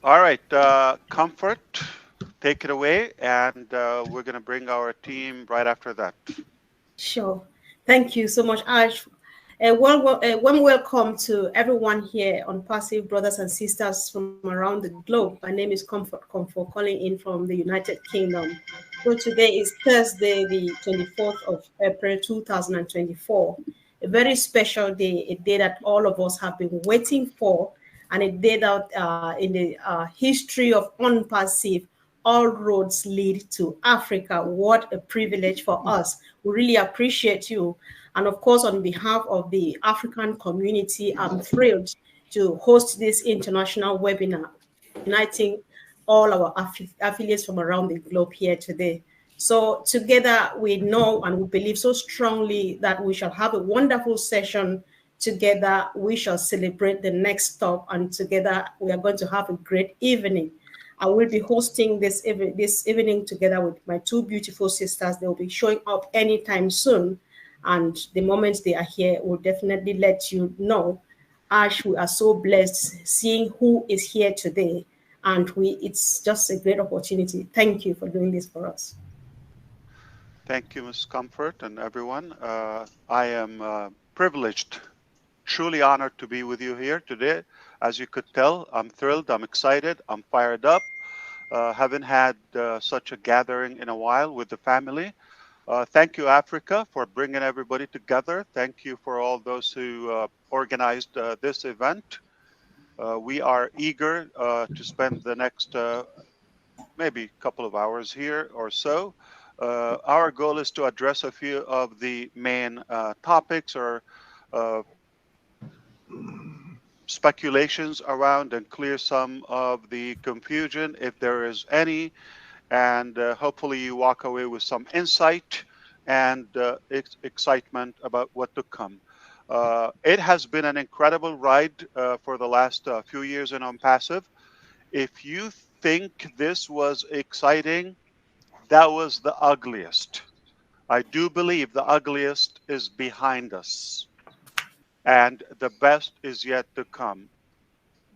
All right, Comfort, take it away, and we're going to bring our team right after that. Sure. Thank you so much, Ash. Warm welcome to everyone here on Passive Brothers and Sisters from around the globe. My name is Comfort, calling in from the United Kingdom. So today is Thursday, the 24th of April 2024. A very special day, a day that all of us have been waiting for, and a day that in the history of Unpassive, all roads lead to Africa. What a privilege for us. We really appreciate you. And of course, on behalf of the African community, I'm thrilled to host this international webinar, uniting all our affiliates from around the globe here today. So, together, we know and we believe so strongly that we shall have a wonderful session. Together, we shall celebrate the next stop, and together, we are going to have a great evening. I will be hosting this evening together with my two beautiful sisters. They will be showing up anytime soon, and the moment they are here, we'll definitely let you know. Ash, we are so blessed seeing who is here today, and it's just a great opportunity. Thank you for doing this for us. Thank you, Ms. Comfort, and everyone. I am privileged, truly honored to be with you here today. As you could tell, I'm thrilled, I'm excited, I'm fired up. Haven't had such a gathering in a while with the family. Thank you, Africa, for bringing everybody together. Thank you for all those who organized this event. We are eager to spend the next maybe couple of hours here or so. Our goal is to address a few of the main topics or uh, speculations around and clear some of the confusion if there is any. And hopefully, you walk away with some insight and excitement about what to come. It has been an incredible ride for the last few years in On Passive. If you think this was exciting, that was the ugliest. I do believe the ugliest is behind us and the best is yet to come.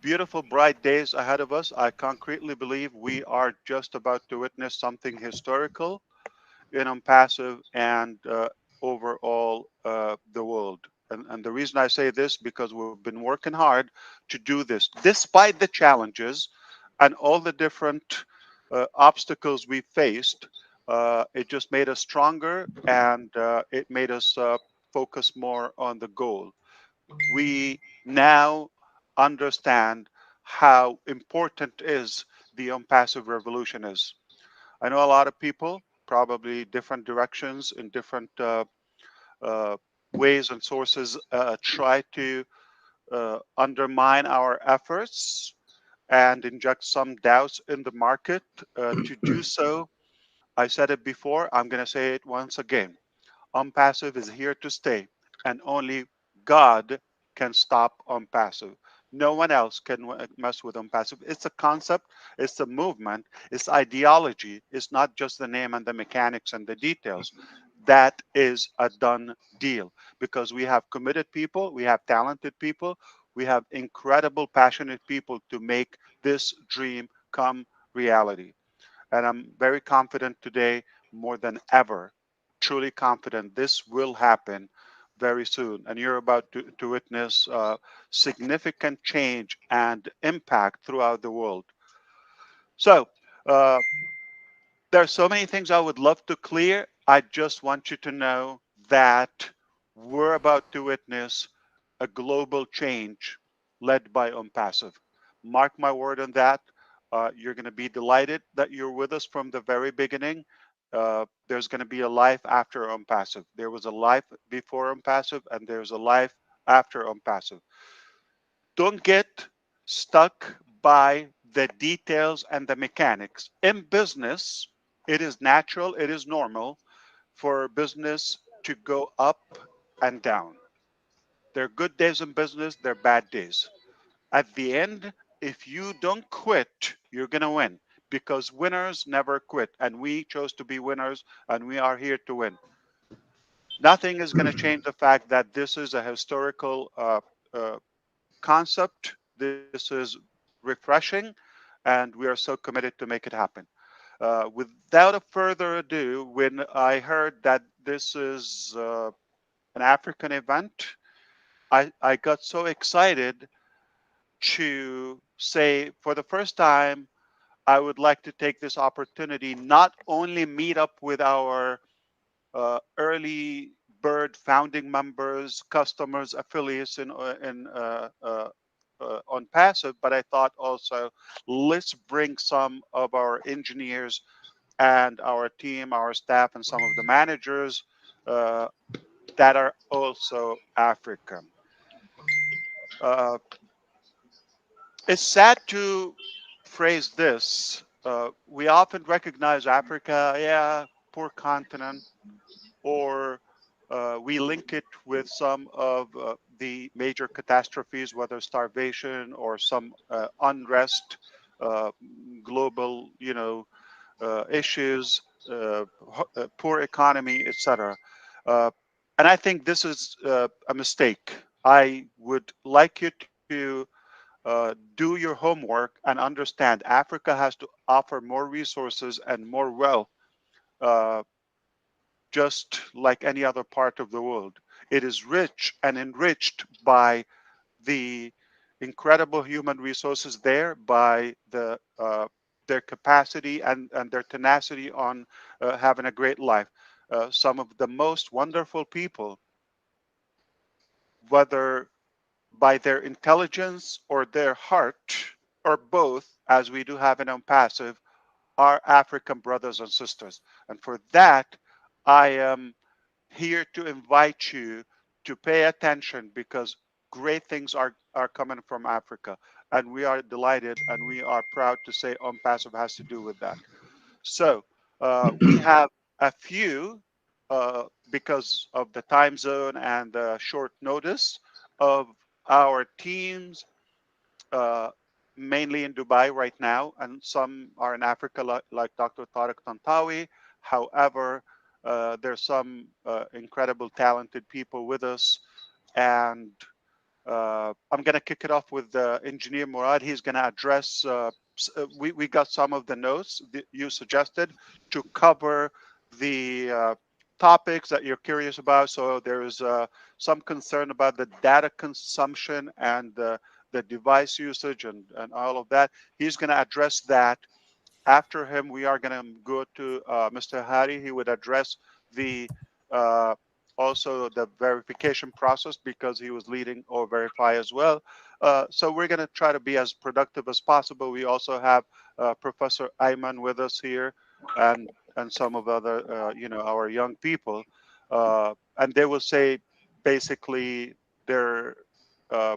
Beautiful, bright days ahead of us. I concretely believe we are just about to witness something historical in Passive and overall the world. And the reason I say this because we've been working hard to do this, despite the challenges and all the different obstacles we faced. It just made us stronger and it made us focus more on the goal. We now understand how important is the unpassive revolution is. I know a lot of people, probably different directions in different uh, ways and sources, try to undermine our efforts and inject some doubts in the market. To do so, I said it before, I'm going to say it once again. Unpassive is here to stay, and only God can stop Unpassive. No one else can mess with Unpassive. It's a concept, it's a movement, it's ideology. It's not just the name and the mechanics and the details. That is a done deal because we have committed people, we have talented people, we have incredible, passionate people to make this dream come reality. And I'm very confident today, more than ever, truly confident this will happen very soon. And you're about to witness significant change and impact throughout the world. So, uh, there are so many things I would love to clear. I just want you to know that we're about to witness a global change led by Unpassive. Mark my word on that. You're going to be delighted that you're with us from the very beginning. There's going to be a life after Unpassive. There was a life before Unpassive, and there's a life after Unpassive. Don't get stuck by the details and the mechanics. In business, it is natural, it is normal for business to go up and down. There are good days in business, there are bad days. At the end, if you don't quit, you're going to win because winners never quit. And we chose to be winners and we are here to win. Nothing is going to change the fact that this is a historical uh, concept. This is refreshing and we are so committed to make it happen. Without a further ado, when I heard that this is an African event, I got so excited to say for the first time, I would like to take this opportunity not only meet up with our early bird founding members, customers, affiliates on Passive, but I thought also let's bring some of our engineers and our team, our staff, and some of the managers uh, that are also African. Uh, it's sad to phrase this. We often recognize Africa, yeah, poor continent, or we link it with some of the major catastrophes, whether starvation or some unrest, uh, global, issues, poor economy, etc. Uh, and I think this is a mistake. I would like you to do your homework and understand Africa has to offer more resources and more wealth, uh, just like any other part of the world. It is rich and enriched by the incredible human resources there, by their capacity and their tenacity on having a great life. Some of the most wonderful people, whether by their intelligence or their heart, or both, as we do have in Passive, are African brothers and sisters. And for that, I am here to invite you to pay attention because great things are coming from Africa. And we are delighted and we are proud to say Passive has to do with that. So we have a few, because of the time zone and the short notice of our teams, uh, mainly in Dubai right now, and some are in Africa, like Dr. Tariq Tantawi. However, there's some incredible, talented people with us, and I'm going to kick it off with Engineer Murad. He's going to address. We got some of the notes that you suggested to cover the topics that you're curious about. So there is some concern about the data consumption and the device usage and all of that. He's going to address that. After him, we are going to go to Mr. Hari. He would address the uh, also the verification process because he was leading or verify as well. So we're going to try to be as productive as possible. We also have Professor Ayman with us here, and some of other our young people, and they will say basically their uh,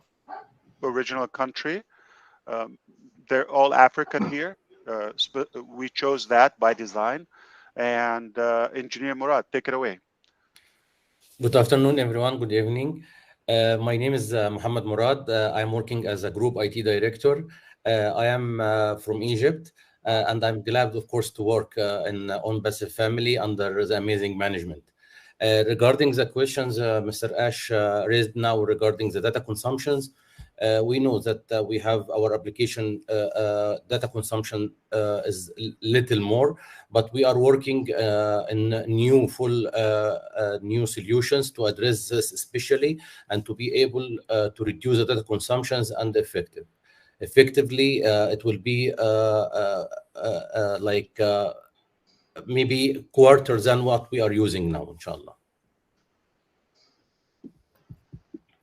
original country. Um, they're all African here. We chose that by design. And Engineer Murad, take it away. Good afternoon, everyone. Good evening. My name is Mohammed Murad. I'm working as a group IT director. I am from Egypt, and I'm glad, of course, to work in on Passive family under the amazing management. Regarding the questions Mr. Ash raised now regarding the data consumptions, we know that we have our application data consumption is little more, but we are working in new solutions to address this especially, and to be able to reduce the data consumptions and effectively it will be like maybe quarter than what we are using now, inshallah.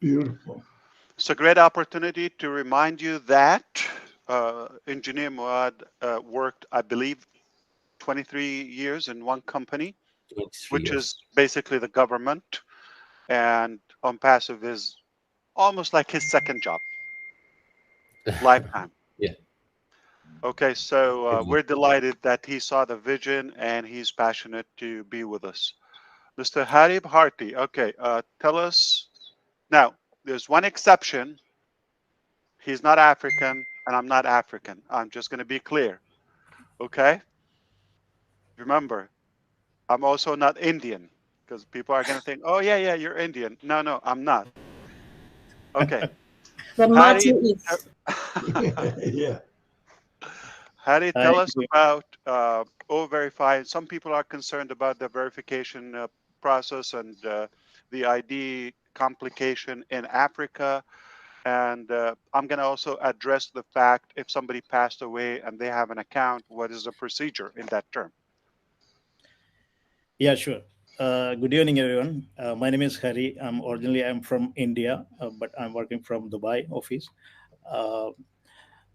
Beautiful. It's a great opportunity to remind you that Engineer Murad worked, I believe, 23 years in one company, which is basically the government, and Passive is almost like his second job, lifetime. Yeah. Okay, so we're delighted that he saw the vision and he's passionate to be with us. Mr. Harib Harti, okay, tell us now. There's one exception. He's not African, and I'm not African. I'm just going to be clear. Okay? Remember, I'm also not Indian, because people are going to think, oh, yeah, you're Indian. No, I'm not. Okay. But Matthew is. Yeah. Harry, tell us about O-Verify. Some people are concerned about the verification process and the ID complication in Africa. And I'm going to also address the fact if somebody passed away and they have an account, what is the procedure in that term? Yeah, sure. Good evening, everyone. My name is Hari. I'm from India, but I'm working from Dubai office.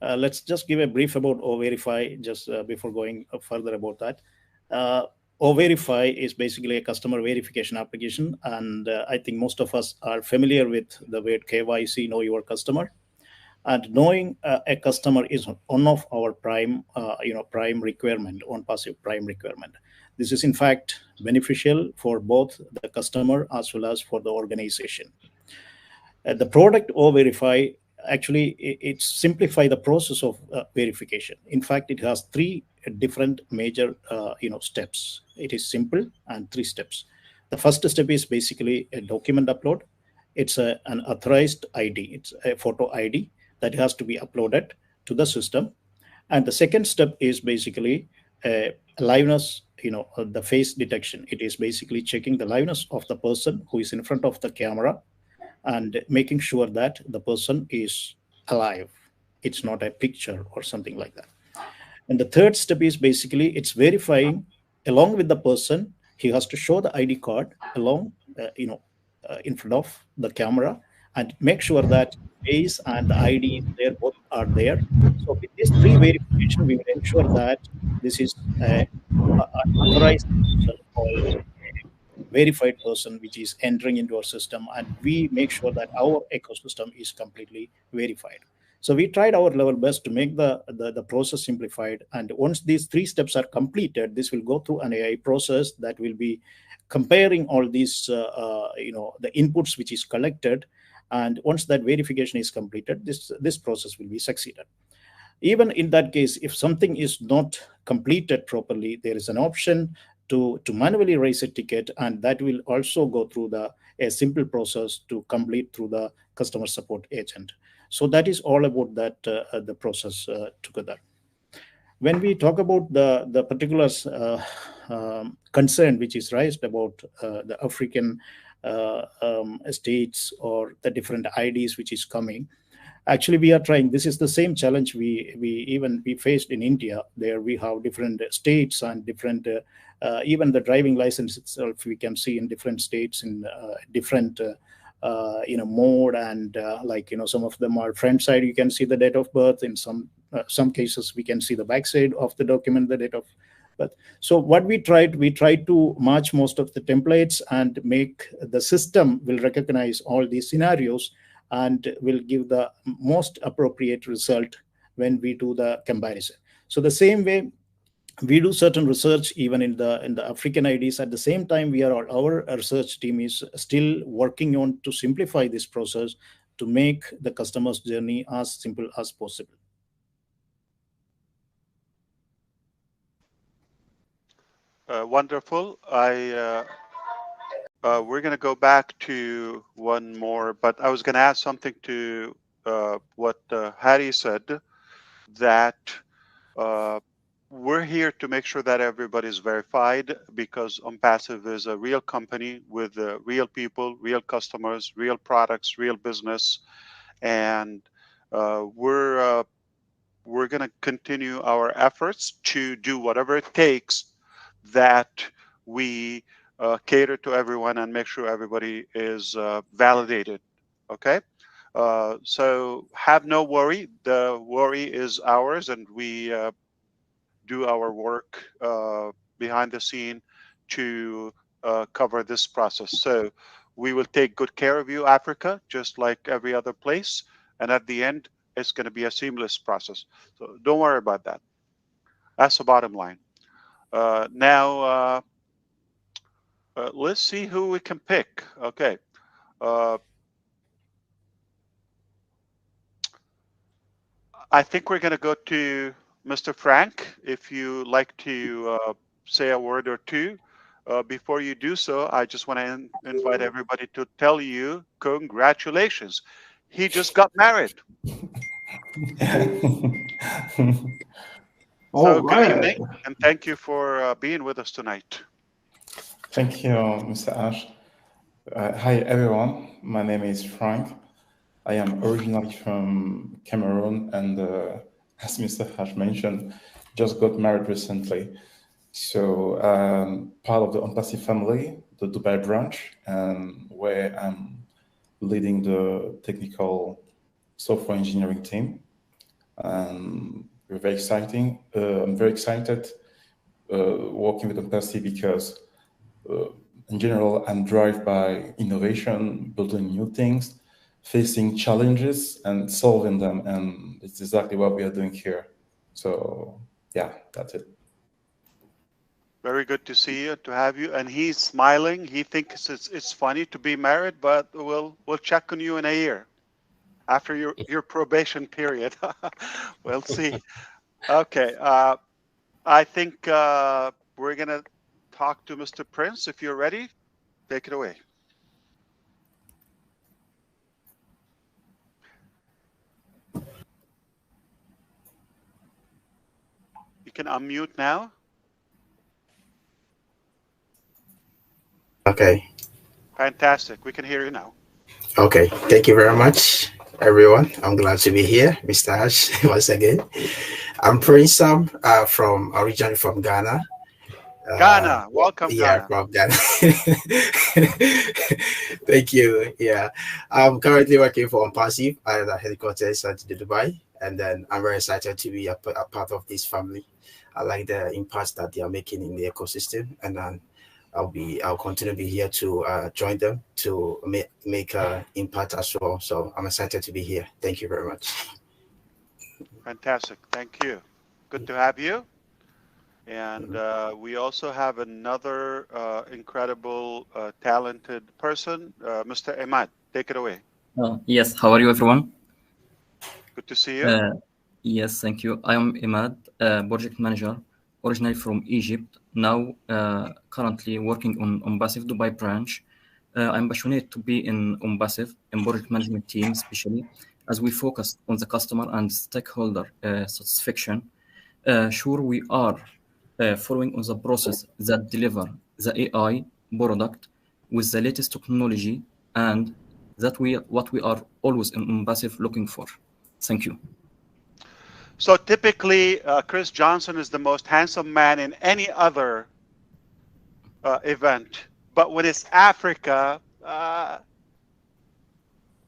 Let's just give a brief about O-Verify just before going further about that. O-Verify is basically a customer verification application, and I think most of us are familiar with the word KYC, know your customer. And knowing a customer is one of our prime requirement, on passive prime requirement. This is in fact beneficial for both the customer as well as for the organization. The product O-Verify actually it simplify the process of verification. In fact, it has three different major steps. It is simple and three steps. The first step is basically a document upload. It's an authorized ID. It's a photo ID that has to be uploaded to the system. And the second step is basically liveness, the face detection. It is basically checking the liveness of the person who is in front of the camera and making sure that the person is alive. It's not a picture or something like that. And the third step is basically it's verifying along with the person. He has to show the ID card along, in front of the camera and make sure that face and the ID there both are there. So with these three verification, we will ensure that this is an authorized person or verified person which is entering into our system, and we make sure that our ecosystem is completely verified. So we tried our level best to make the process simplified. And once these three steps are completed, this will go through an AI process that will be comparing all these, the inputs which is collected. And once that verification is completed, this process will be succeeded. Even in that case, if something is not completed properly, there is an option to manually raise a ticket, and that will also go through a simple process to complete through the customer support agent. So that is all about that the process together. When we talk about the particular concern which is raised about the African states or the different IDs which is coming, actually we are trying. This is the same challenge we faced in India. There we have different states and different even the driving license itself we can see in different states in different mode, and some of them are front side, you can see the date of birth. In some cases we can see the back side of the document, the date of birth. So what we tried to match most of the templates and make the system will recognize all these scenarios and will give the most appropriate result when we do the comparison. So the same way we do certain research even in the African IDs. At the same time, our research team is still working on to simplify this process to make the customer's journey as simple as possible. Wonderful. We're going to go back to one more, but I was going to add something to what Harry said, that we're here to make sure that everybody's verified, because OnPassive is a real company with real people, real customers, real products, real business, and we're going to continue our efforts to do whatever it takes that we cater to everyone and make sure everybody is validated. Okay, so have no worry. The worry is ours, and we do our work behind the scene to cover this process. So we will take good care of you, Africa, just like every other place. And at the end, it's going to be a seamless process. So don't worry about that. That's the bottom line. Now, let's see who we can pick. Okay. I think we're going to go to Mr. Frank, if you like to say a word or two. Before you do so, I just want to invite everybody to tell you congratulations. He just got married. So good evening, and thank you for being with us tonight. Thank you, Mr. Ash. Hi, everyone. My name is Frank. I am originally from Cameroon, and as Mr. Ash mentioned, just got married recently. So part of the OnPassive family, the Dubai branch, and where I'm leading the technical software engineering team. We're very exciting. I'm very excited working with OnPassive because in general, I'm driven by innovation, building new things, facing challenges and solving them. And it's exactly what we are doing here. So yeah, that's it. Very good to see you, to have you. And he's smiling. He thinks it's funny to be married, but we'll check on you in a year after your probation period. We'll see. Okay. I think we're going to talk to Mr. Prince. If you're ready, take it away. You can unmute now. Okay. Fantastic. We can hear you now. Okay. Thank you very much, everyone. I'm glad to be here, Mr. Ash, once again. I'm Prince Sam, originally from Ghana. Ghana. Welcome, yeah, Ghana. from Ghana. Thank you. Yeah. I'm currently working for OnPassive at the headquarters at Dubai. And then I'm very excited to be a part of this family. I like the impact that they are making in the ecosystem. And then I'll continue to be here to join them to make an impact as well. So I'm excited to be here. Thank you very much. Fantastic. Thank you. Good to have you. And we also have another incredible, talented person, Mr. Imad. Take it away. Yes. How are you, everyone? Good to see you. Yes, thank you. I am Imad, project manager, originally from Egypt. Now, currently working on OnPassive Dubai branch. I'm passionate to be in OnPassive, in project management team, especially as we focus on the customer and stakeholder satisfaction. Sure, we are following on the process that deliver the AI product with the latest technology, and that what we are always in OnPassive looking for. Thank you. So typically, Chris Johnson is the most handsome man in any other event. But when it's Africa,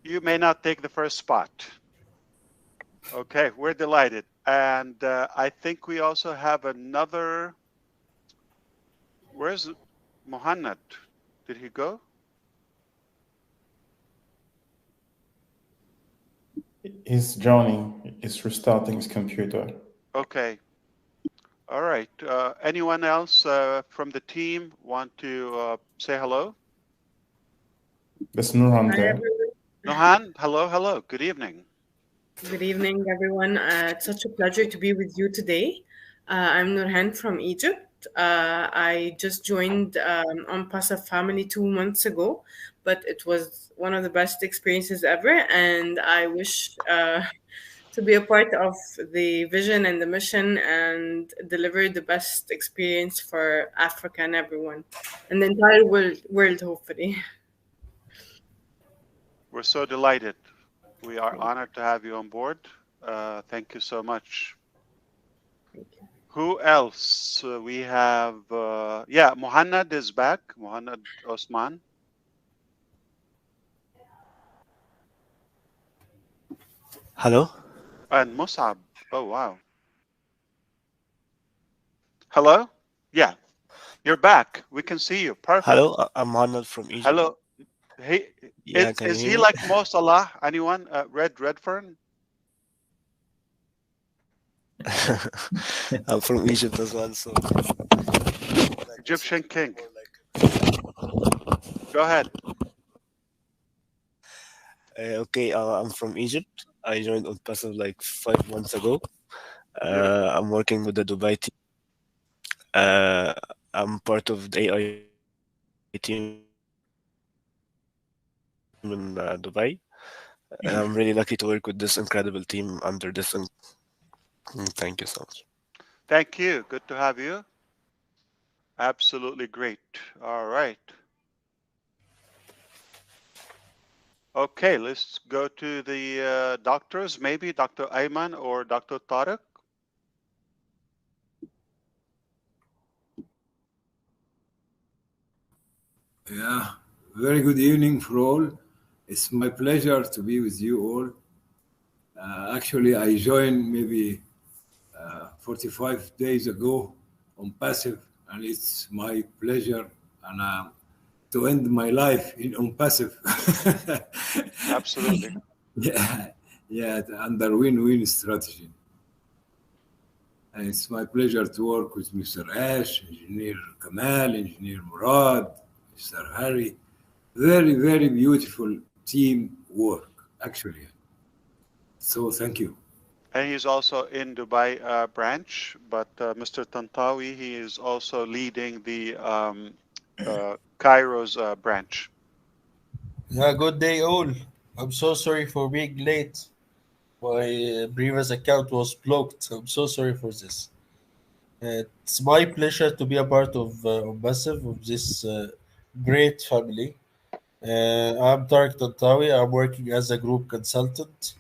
you may not take the first spot. Okay, we're delighted. And I think we also have another. Where's Mohannad? Did he go? He's joining. He's restarting his computer. Okay. All right. Anyone else from the team want to say hello? There's Nurhan there. Nurhan, hello. Good evening. Good evening, everyone. It's such a pleasure to be with you today. I'm Nurhan from Egypt. I just joined OnPassive family 2 months ago, but it was one of the best experiences ever, and I wish to be a part of the vision and the mission and deliver the best experience for Africa and everyone, and the entire world hopefully. We're so delighted. We are honored to have you on board. Thank you so much. Thank you. Who else? We have, Mohannad is back. Mohannad Osman. Hello. And Musab. Oh, wow. Hello? Yeah. You're back. We can see you. Perfect. Hello. I'm Arnold from Egypt. Hello. Hey, Yeah, is he like Mo Salah? Anyone? Redfern? I'm from Egypt as well, so Egyptian king. Go ahead. Okay, I'm from Egypt. I joined OnPassive like 5 months ago. I'm working with the Dubai team. I'm part of the AI team in Dubai. And I'm really lucky to work with this incredible team under this. Thank you so much. Thank you. Good to have you. Absolutely great. All right. Okay, let's go to the doctors, maybe Dr. Ayman or Dr. Tariq. Yeah, very good evening for all. It's my pleasure to be with you all. Actually, I joined maybe 45 days ago on Passive, and it's my pleasure and to end my life on Passive. Absolutely. Yeah, under win-win strategy. And it's my pleasure to work with Mr. Ash, Engineer Kamal, Engineer Murad, Mr. Harry. Very, very beautiful team work, actually. So thank you. And he's also in Dubai branch, but Mr. Tantawi, he is also leading the Cairo's branch. Yeah, good day all. I'm so sorry for being late. My previous account was blocked. I'm so sorry for this. It's my pleasure to be a part of Massive, of this great family. I'm Tariq Tantawi. I'm working as a group consultant,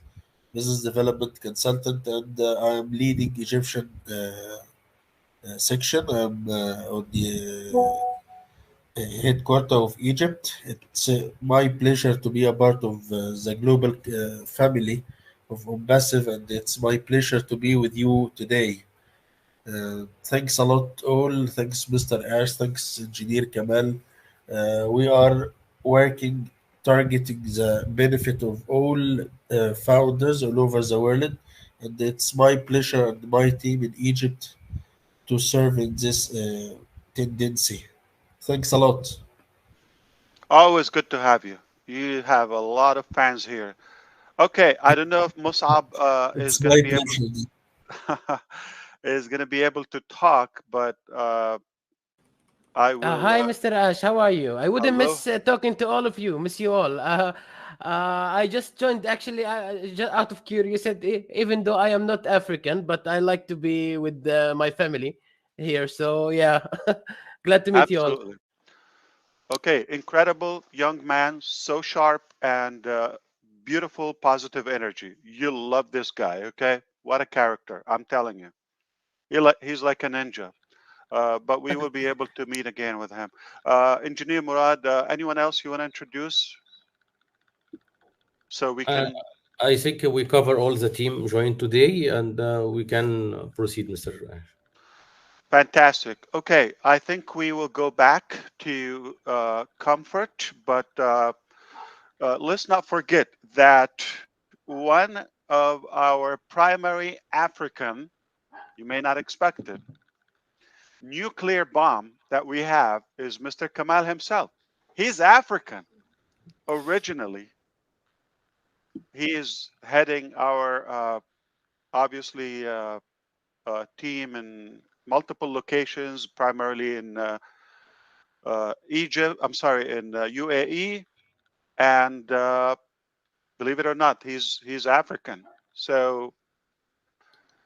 business development consultant, and I'm leading Egyptian section. I'm on the headquarter of Egypt. It's my pleasure to be a part of the global family of Massive, and it's my pleasure to be with you today. Thanks a lot, all. Thanks, Mr. Ash. Thanks, Engineer Kamal. We are working, targeting the benefit of all founders all over the world, and it's my pleasure and my team in Egypt to serve in this tendency. Thanks a lot. Always good to have you. You have a lot of fans here. Okay, I don't know if Musab is It's going my to be able pleasure. is going to be able to talk, but I will. Hi, Mr. Ash. How are you? I wouldn't Hello. miss talking to all of you. Miss you all. I just joined actually just out of curiosity, even though I am not African, but I like to be with my family here. So yeah, glad to meet you all. Absolutely. Okay, incredible young man, so sharp and beautiful, positive energy. You'll love this guy. Okay, what a character! I'm telling you, he's like a ninja. But we will be able to meet again with him. Engineer Murad, anyone else you want to introduce so we Uh, can? I think we cover all the team joined today, and we can proceed, Mr. Ash. Fantastic. Okay, I think we will go back to comfort, but let's not forget that one of our primary African, you may not expect it, nuclear bomb that we have is Mr. Kamal himself. He's African originally. He is heading our obviously team in multiple locations, primarily in Egypt. I'm sorry, in UAE, and believe it or not, he's African. So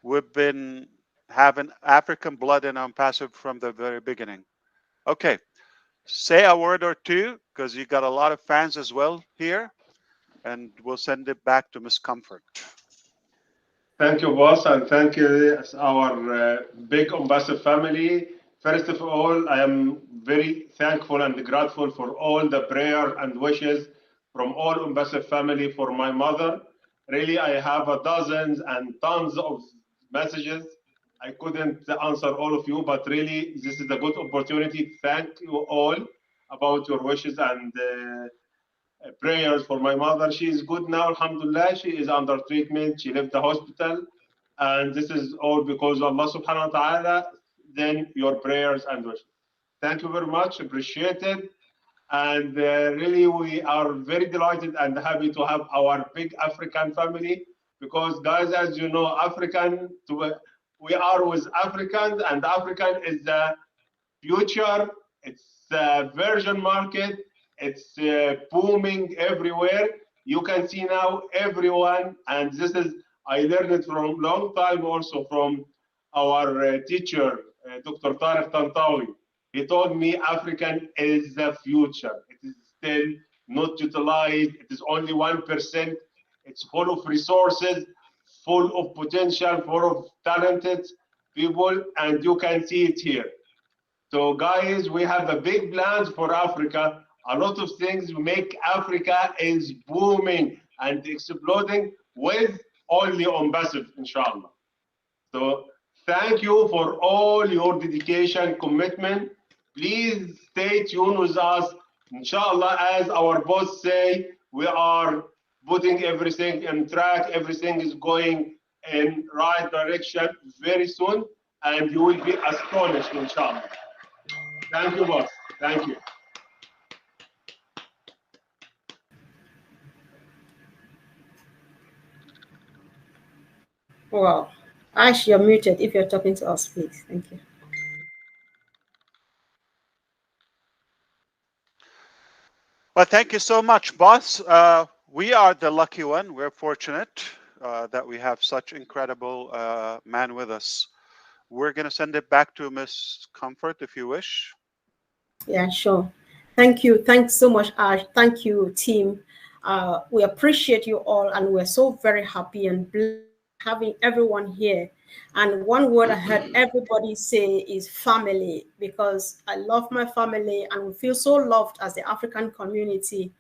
we've been having African blood in Passive from the very beginning. Okay, say a word or two because you got a lot of fans as well here, and we'll send it back to Miss Comfort. Thank you, boss, and thank you, our big Ambassador family. First of all, I am very thankful and grateful for all the prayer and wishes from all Ambassador family for my mother. Really, I have dozens and tons of messages. I couldn't answer all of you, but really, this is a good opportunity. Thank you all about your wishes and prayers for my mother. She is good now, alhamdulillah. She is under treatment. She left the hospital. And this is all because Allah subhanahu wa ta'ala, then your prayers and wishes. Thank you very much. Appreciate it. And really, we are very delighted and happy to have our big African family because, guys, as you know, we are with Africans, and African is the future. It's the virgin market. It's booming everywhere. You can see now everyone, and this is I learned it from long time also from our teacher, Dr. Tariq Tantawi. He told me African is the future. It is still not utilized. It is only 1%. It's full of resources, full of potential, full of talented people, and you can see it here. So guys, we have a big plans for Africa. A lot of things make Africa is booming and exploding with only ONBASF, inshallah. So thank you for all your dedication, commitment. Please stay tuned with us. Inshallah, as our boss say, we are putting everything in track. Everything is going in right direction very soon, and you will be astonished, inshallah. Thank you, boss. Thank you. Wow. Ash, you're muted if you're talking to us, please. Thank you. Well, thank you so much, boss. We are the lucky one. We're fortunate that we have such incredible man with us. We're going to send it back to Miss Comfort if you wish. Yeah, sure. Thank you. Thanks so much, Ash. Thank you, team. We appreciate you all, and we're so very happy and blessed having everyone here. And one word I heard everybody say is family, because I love my family and we feel so loved as the African community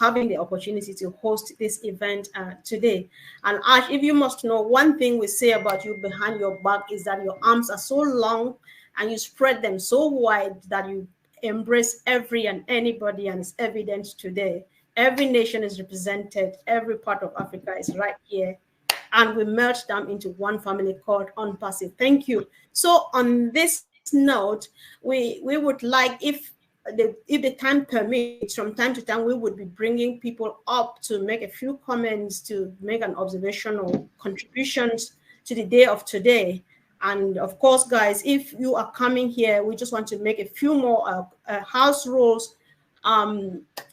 having the opportunity to host this event today. And Ash, if you must know, one thing we say about you behind your back is that your arms are so long and you spread them so wide that you embrace every and anybody, and it's evident today. Every nation is represented, every part of Africa is right here, and we merged them into one family called ONPASSIVE. Thank you. So on this note, we would like, if the time permits, from time to time, we would be bringing people up to make a few comments, to make an observation or contributions to the day of today. And of course, guys, if you are coming here, we just want to make a few more house rules.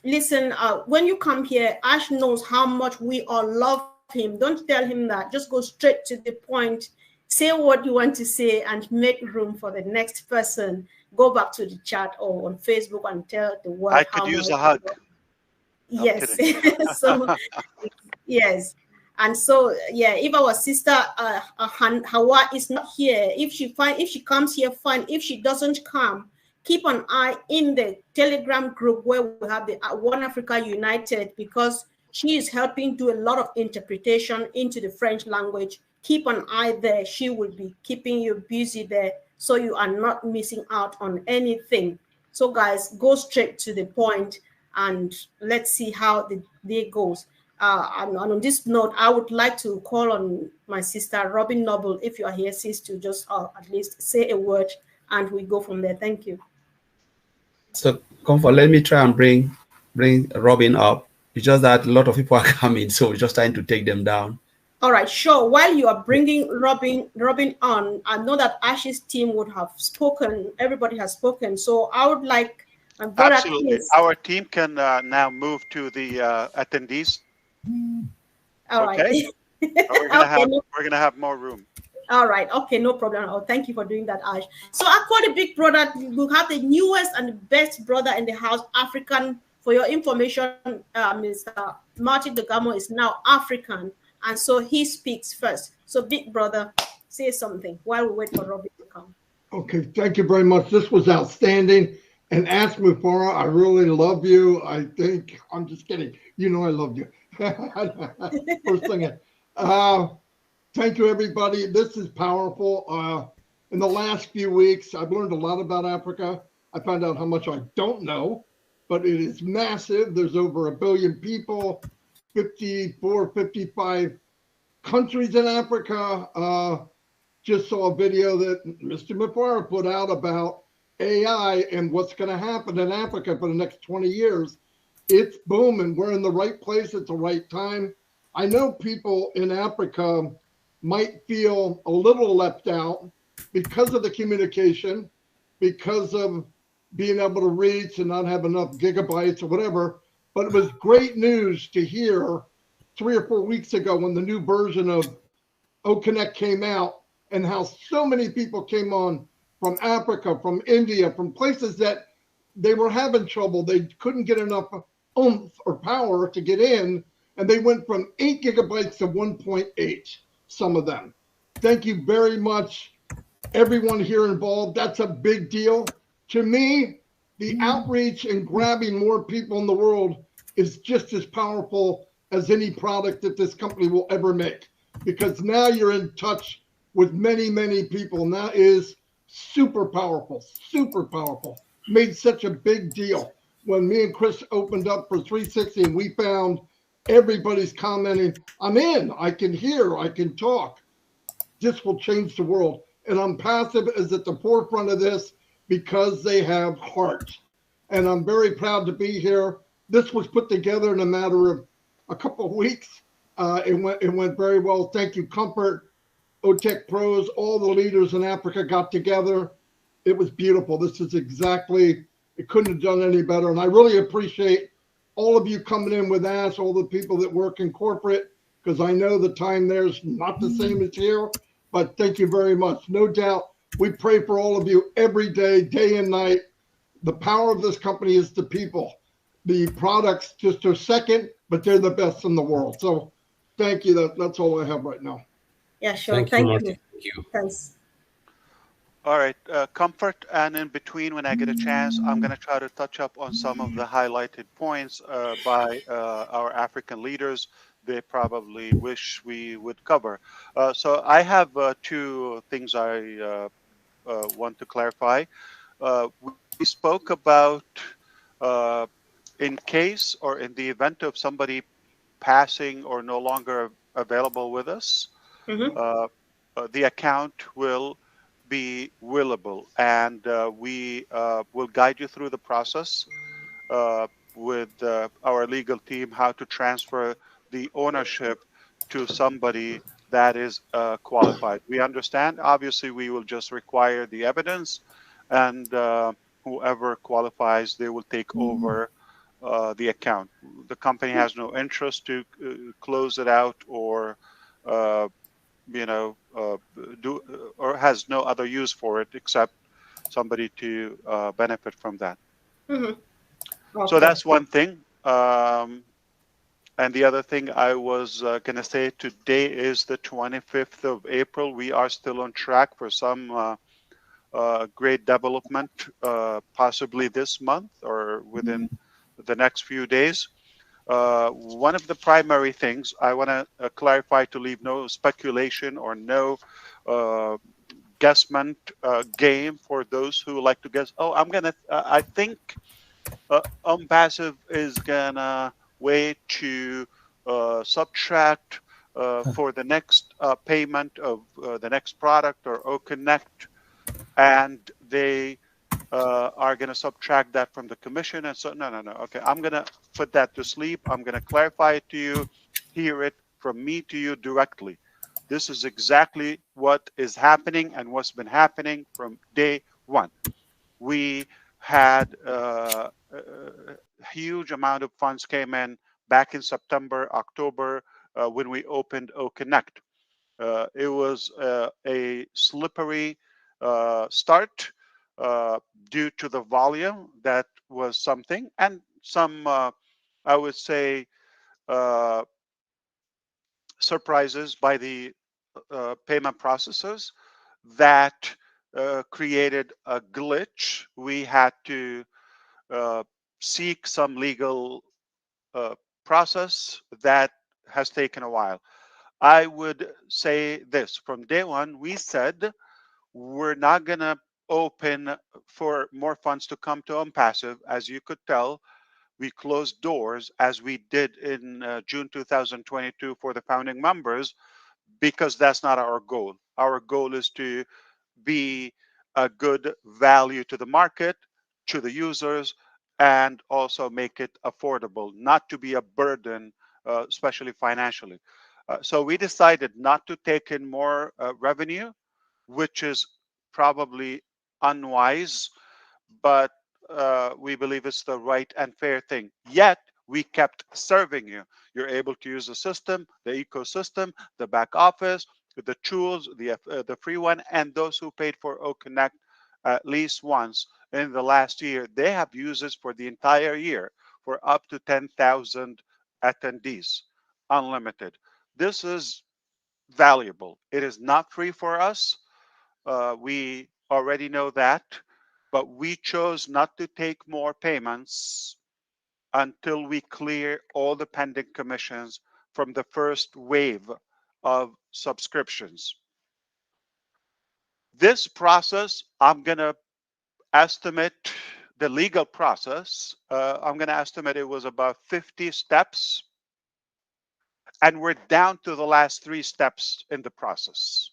Listen, when you come here, Ash knows how much we all love him. Don't tell him that. Just go straight to the point. Say what you want to say and make room for the next person. Go back to the chat or on Facebook and tell the world. I could use a hug. Yes. So, yes. And so, yeah, if our sister Hawa is not here, if she comes here, fine. If she doesn't come, keep an eye in the Telegram group where we have the One Africa United, because she is helping do a lot of interpretation into the French language. Keep an eye there. She will be keeping you busy there, so you are not missing out on anything. So guys, go straight to the point and let's see how the day goes. And on this note, I would like to call on my sister, Robin Noble, if you are here, sis, to just at least say a word and we go from there. Thank you. So, Comfort, let me try and bring Robin up. It's just that a lot of people are coming, so we're just trying to take them down. All right, sure. While you are bringing Robin on, I know that Ash's team would have spoken. Everybody has spoken. So I would like... Absolutely. Our team can now move to the attendees. All right. Okay. We're gonna have more room. All right. Okay, no problem. Oh, thank you for doing that, Ash. So I call the big brother. We have the newest and the best brother in the house, African. For your information, Mr. Martin Degamo is now African, and so he speaks first. So, big brother, say something while we wait for Robin to come. Okay, thank you very much. This was outstanding. And Ash Mufarah, I really love you. I'm just kidding. You know I love you. First thing. Thank you, everybody. This is powerful. In the last few weeks, I've learned a lot about Africa. I found out how much I don't know, but it is massive. There's over 1 billion people, 54, 55 countries in Africa. Just saw a video that Mr. Mufarah put out about AI and what's going to happen in Africa for the next 20 years. It's booming. We're in the right place at the right time. I know people in Africa might feel a little left out because of the communication, because of being able to reach and not have enough gigabytes or whatever. But it was great news to hear 3 or 4 weeks ago when the new version of OConnect came out, and how so many people came on from Africa, from India, from places that they were having trouble. They couldn't get enough oomph or power to get in, and they went from 8 gigabytes to 1.8, some of them. Thank you very much, everyone here involved. That's a big deal. To me, the outreach and grabbing more people in the world is just as powerful as any product that this company will ever make, because now you're in touch with many, many people, and that is super powerful, super powerful. Made such a big deal. When me and Chris opened up for 360 and we found everybody's commenting, I'm in, I can hear, I can talk. This will change the world. And OnPassive is at the forefront of this because they have heart. And I'm very proud to be here. This was put together in a matter of a couple of weeks. It went very well. Thank you, Comfort, OTEC Pros, all the leaders in Africa got together. It was beautiful. This is exactly, it couldn't have done any better. And I really appreciate all of you coming in with us, all the people that work in corporate, because I know the time there's not the same as here, but thank you very much. No doubt, we pray for all of you every day, day and night. The power of this company is the people. The products just are second, but they're the best in the world. So thank you. That's all I have right now. Yeah, sure. Thank you, Martin. Thank you. Thanks. All right, Comfort, and in between, when I get a chance, I'm going to try to touch up on some of the highlighted points by our African leaders they probably wish we would cover. So I have two things I want to clarify. We spoke about in case or in the event of somebody passing or no longer available with us, the account will be willable, and we will guide you through the process with our legal team how to transfer the ownership to somebody that is qualified. We understand, obviously, we will just require the evidence, and whoever qualifies, they will take over the account. The company has no interest to close it out or do or has no other use for it except somebody to benefit from that. Okay. So that's one thing. And the other thing I was going to say, today is the 25th of April. We are still on track for some great development, possibly this month or within the next few days. One of the primary things I want to clarify, to leave no speculation or no guessment game for those who like to guess. Oh, I think OnPassive is gonna way to subtract for the next payment of the next product or OConnect, and they are going to subtract that from the commission. And so, no. Okay, I'm going to put that to sleep. I'm going to clarify it to you, hear it from me to you directly. This is exactly what is happening and what's been happening from day one. We had a huge amount of funds came in back in September, October, when we opened OConnect. It was a slippery start due to the volume. That was something, and some, I would say, surprises by the payment processors that created a glitch. We had to seek some legal process that has taken a while. I would say this, from day one, we said we're not going to open for more funds to come to OnPassive. As you could tell, we closed doors as we did in June 2022 for the founding members, because that's not our goal. Our goal is to be a good value to the market, to the users, and also make it affordable, not to be a burden, especially financially. So we decided not to take in more revenue, which is probably unwise, but we believe it's the right and fair thing. Yet we kept serving you. You're able to use the system, the ecosystem, the back office, the tools, the free one, and those who paid for OConnect at least once in the last year, they have uses for the entire year for up to 10,000 attendees, unlimited. This is valuable. It is not free for us. We already know that, but we chose not to take more payments until we clear all the pending commissions from the first wave of subscriptions. This process, I'm going to estimate the legal process. I'm going to estimate it was about 50 steps, and we're down to the last 3 steps in the process.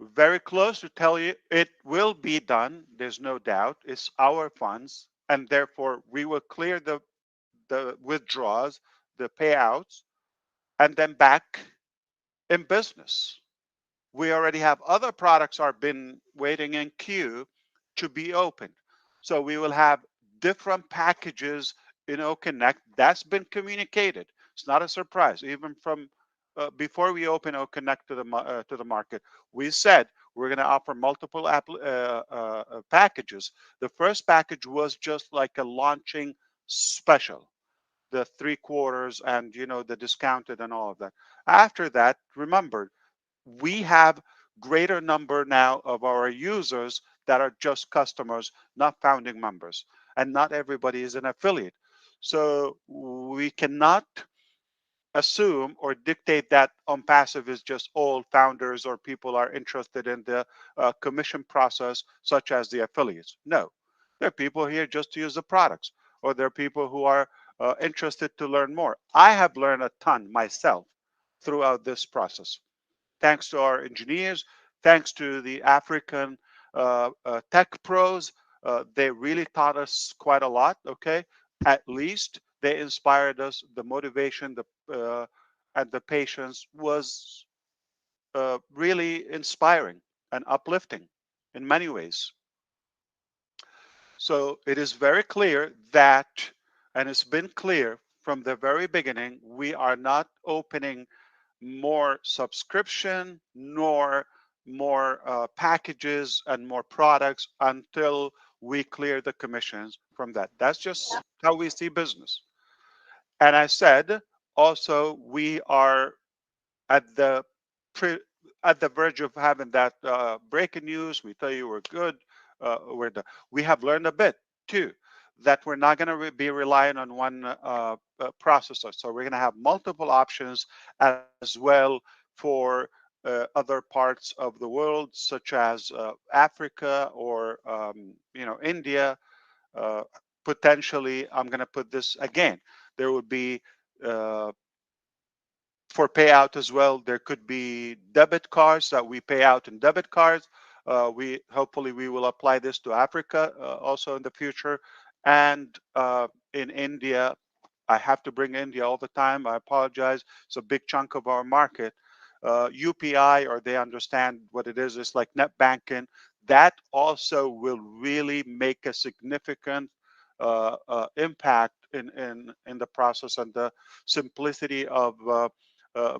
Very close to tell you it will be done. There's no doubt. It's our funds, and therefore we will clear the withdrawals, the payouts, and then back in business. We already have other products are been waiting in queue to be opened. So we will have different packages in OConnect. That's been communicated. It's not a surprise. Even from before we open OConnect to the market, we said we're going to offer multiple packages. The first package was just like a launching special, the 3/4 and the discounted and all of that. After that, remember, we have greater number now of our users that are just customers, not founding members, and not everybody is an affiliate. So we cannot assume or dictate that OnPassive is just all founders or people are interested in the commission process, such as the affiliates. No, there are people here just to use the products, or there are people who are interested to learn more. I have learned a ton myself throughout this process. Thanks to our engineers, thanks to the African tech pros, they really taught us quite a lot, okay? At least they inspired us. The motivation and the patience was really inspiring and uplifting in many ways. So it is very clear that, and it's been clear from the very beginning, we are not opening more subscription nor more packages and more products until we clear the commissions from that. That's just how we see business. And I said also we are at the verge of having that breaking news. We tell you we're good. We have learned a bit too, that we're not going to be relying on one processor. So we're going to have multiple options as well for other parts of the world, such as Africa or India. Potentially, I'm going to put this again. There would be for payout as well. There could be debit cards that we pay out in debit cards. Hopefully we will apply this to Africa also in the future. And in India, I have to bring India all the time. I apologize. It's a big chunk of our market. UPI, or they understand what it is. It's like net banking. That also will really make a significant impact in the process and the simplicity of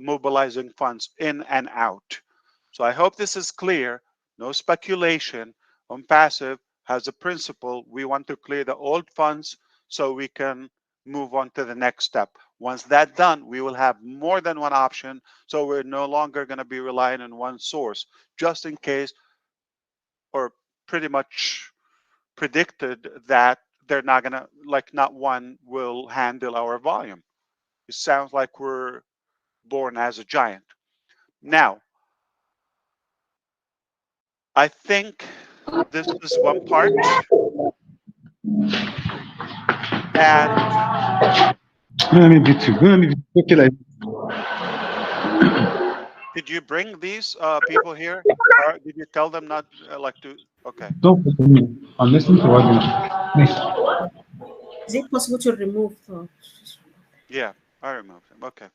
mobilizing funds in and out. So I hope this is clear. No speculation. OnPassive has a principle. We want to clear the old funds so we can move on to the next step. Once that's done, we will have more than one option. So we're no longer going to be relying on one source, just in case, or pretty much predicted that they're not going to, like, not one will handle our volume. It sounds like we're born as a giant. Now, I think this is one part. And did you bring these people here? Or did you tell them not like to? Okay. I'm listening to what you. Is it possible to remove? Yeah, I removed them. Okay.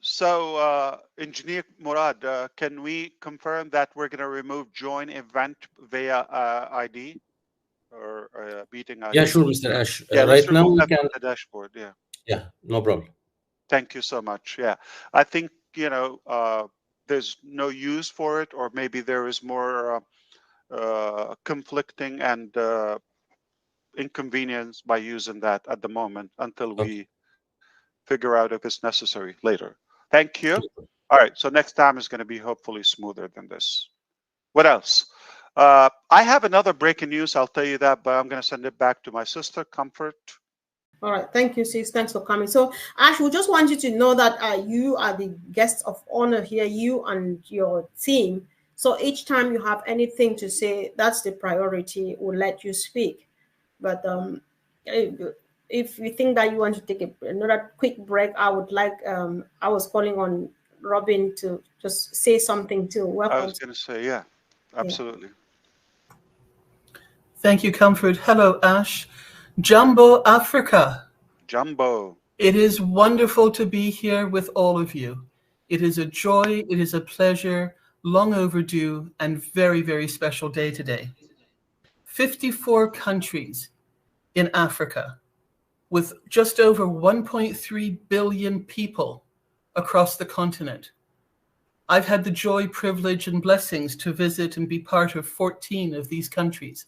So, Engineer Murad, can we confirm that we're going to remove join event via ID or meeting ID? Yeah, sure, Mr. Ash. Yeah, Right now we that can. from the dashboard. Yeah. Yeah, no problem. Thank you so much. Yeah, I think, there's no use for it, or maybe there is more conflicting and inconvenience by using that at the moment until we figure out if it's necessary later. Thank you. All right, so next time is going to be hopefully smoother than this. What else? I have another breaking news, I'll tell you that, but I'm going to send it back to my sister, Comfort. All right, thank you, sis. Thanks for coming. So, Ash, we just want you to know that you are the guest of honor here, you and your team. So each time you have anything to say, that's the priority. We'll let you speak. But if you think that you want to take another quick break, I would like, I was calling on Robin to just say something too. Welcome. I was going to say, yeah, absolutely. Yeah. Thank you, Comfort. Hello, Ash. Jumbo Africa. Jumbo. It is wonderful to be here with all of you. It is a joy, it is a pleasure, long overdue, and very, very special day today. 54 countries in Africa with just over 1.3 billion people across the continent. I've had the joy, privilege, and blessings to visit and be part of 14 of these countries